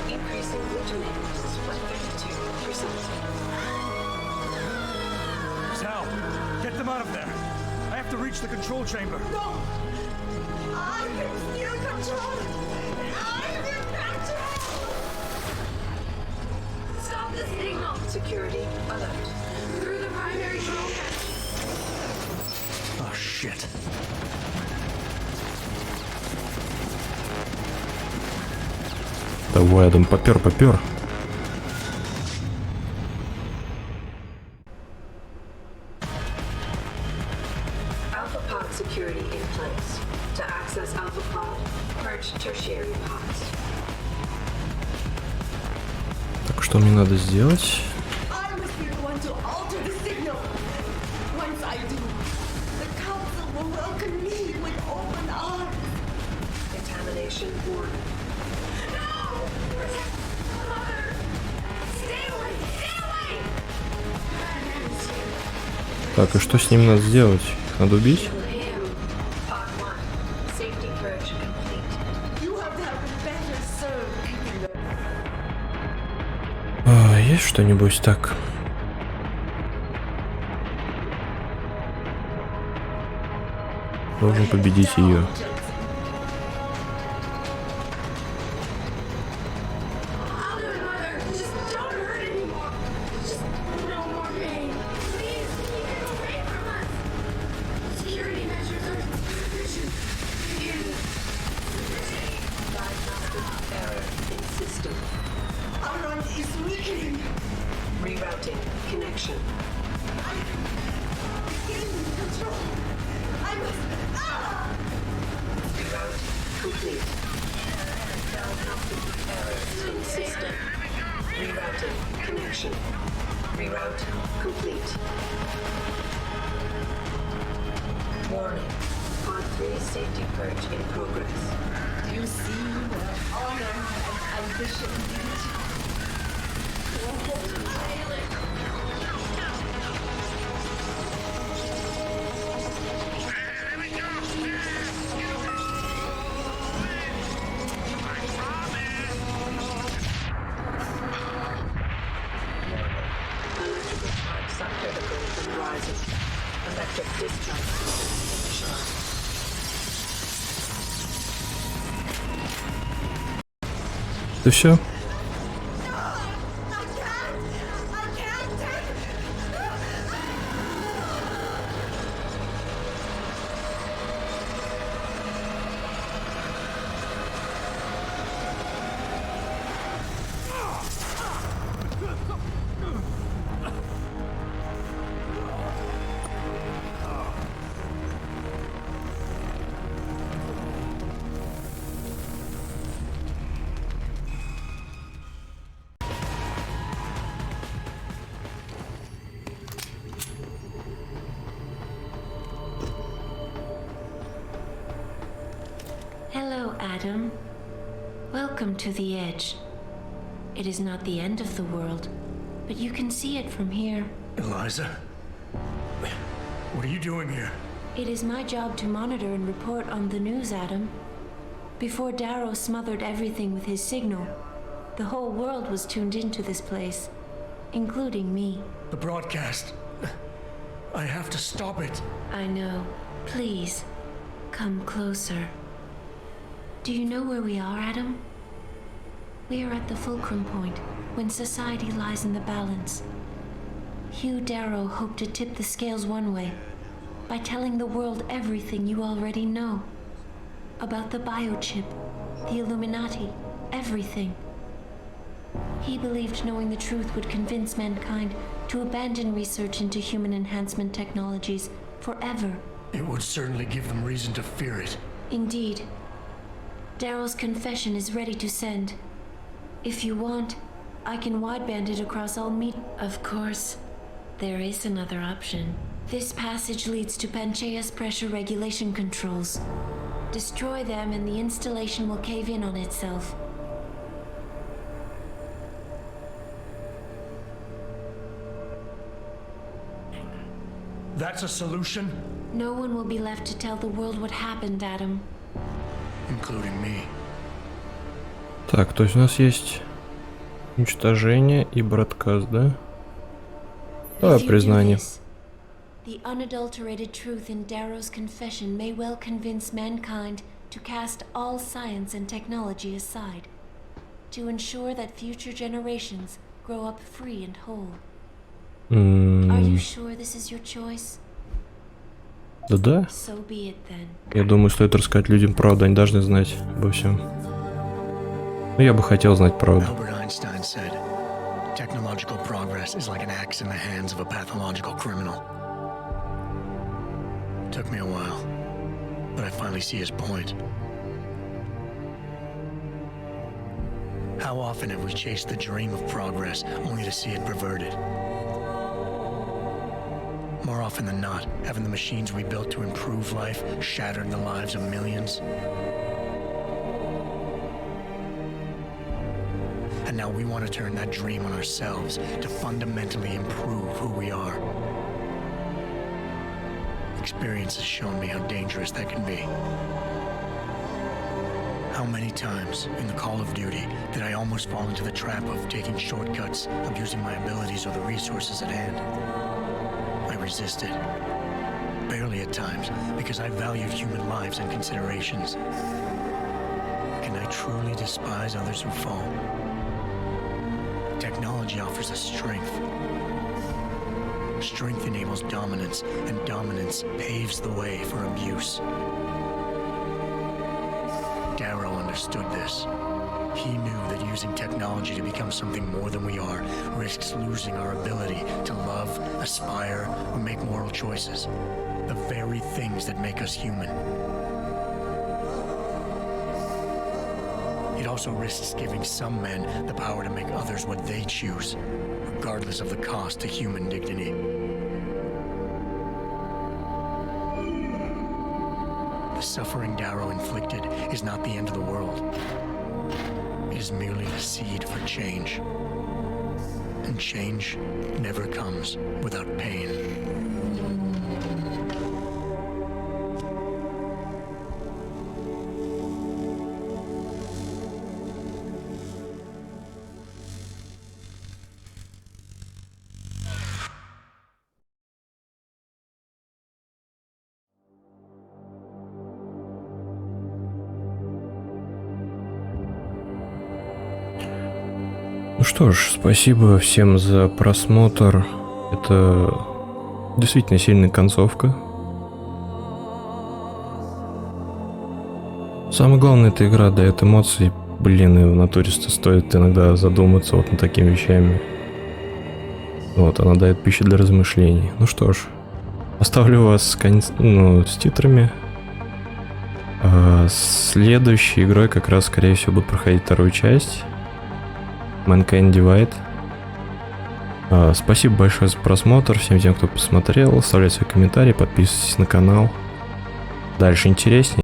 Increasing glutamate levels by 32%. Zhao, get them out of there. I have to reach the control chamber. No! I can steal control! I'm in control! Stop the signal! Security alert. Through the primary control panel. Oh, shit. Давай, Адам, попер. Alpha Pod security in place. To access Alpha Pod, purge tertiary pods. Так, что мне надо сделать? I must be the one to alter the signal. Once I do, the council will welcome me with open arms. Contamination warning. No! Mother! Stay away! Stay away! Так, и что с ним надо сделать? Их надо убить? Pod 1. Safety purge complete. You have to have been better served. Есть что-нибудь так? Должен победить ее. nerve is weakening. Rerouting connection. I'm gaining control. I must. Reroute complete. Diagnostic errors in system. Rerouting connection. Reroute complete. Warning. Pod 3 safety purge in progress. Do you see where honor and ambition lead? To a whole island. Electrical charge subcritical and rising. Electric discharge initialized. Это все? Hello, Adam. Welcome to the edge. It is not the end of the world, but you can see it from here. Eliza? What are you doing here? It is my job to monitor and report on the news, Adam. Before Darrow smothered everything with his signal, the whole world was tuned into this place, including me. The broadcast. I have to stop it. I know. Please, come closer. Do you know where we are, Adam? We are at the fulcrum point, when society lies in the balance. Hugh Darrow hoped to tip the scales one way, by telling the world everything you already know. About the biochip, the Illuminati, everything. He believed knowing the truth would convince mankind to abandon research into human enhancement technologies forever. It would certainly give them reason to fear it. Indeed. Darrow's confession is ready to send. If you want, I can wideband it across all Of course, there is another option. This passage leads to Panchaea's pressure regulation controls. Destroy them and the installation will cave in on itself. That's a solution? No one will be left to tell the world what happened, Adam. Including me. Так, то есть у нас есть уничтожение и бродкаст, да? Давай признание. The unadulterated truth in Darrow's confession may well convince mankind to cast all science and technology aside, to ensure that future generations grow up free and whole. Are you sure this is your choice? Да. So be it then. Я думаю, стоит рассказать людям правду, они должны знать обо всем. Ну, я бы хотел знать правду. Albert Einstein said, technological progress is like an axe in the hands of a pathological criminal. Took me a while, but I finally see his point. How often have we chased the dream of progress only to see it perverted? More often than not, haven't the machines we built to improve life shattered the lives of millions? And now we want to turn that dream on ourselves to fundamentally improve who we are. Experience has shown me how dangerous that can be. How many times in the Call of Duty did I almost fall into the trap of taking shortcuts, abusing my abilities or the resources at hand? I resisted. Barely at times, because I valued human lives and considerations. Can I truly despise others who fall? Technology offers us strength. Strength enables dominance, and dominance paves the way for abuse. Darrow understood this. He knew that using technology to become something more than we are risks losing our ability to love, aspire, or make moral choices. The very things that make us human. It also risks giving some men the power to make others what they choose, regardless of the cost to human dignity. The suffering Darrow inflicted is not the end of the world. It is merely the seed for change. And change never comes without pain. Ну что ж, спасибо всем за просмотр. Это действительно сильная концовка. Самое главное, эта игра дает эмоции. Блин, и в натуре стоит иногда задуматься вот над такими вещами. Вот, она дает пищу для размышлений. Ну что ж, оставлю вас с титрами. Следующей игрой как раз, скорее всего, буду проходить вторую часть. Mankind Divide. Спасибо большое за просмотр. Всем тем, кто посмотрел. Оставляйте свои комментарии, подписывайтесь на канал. Дальше интереснее.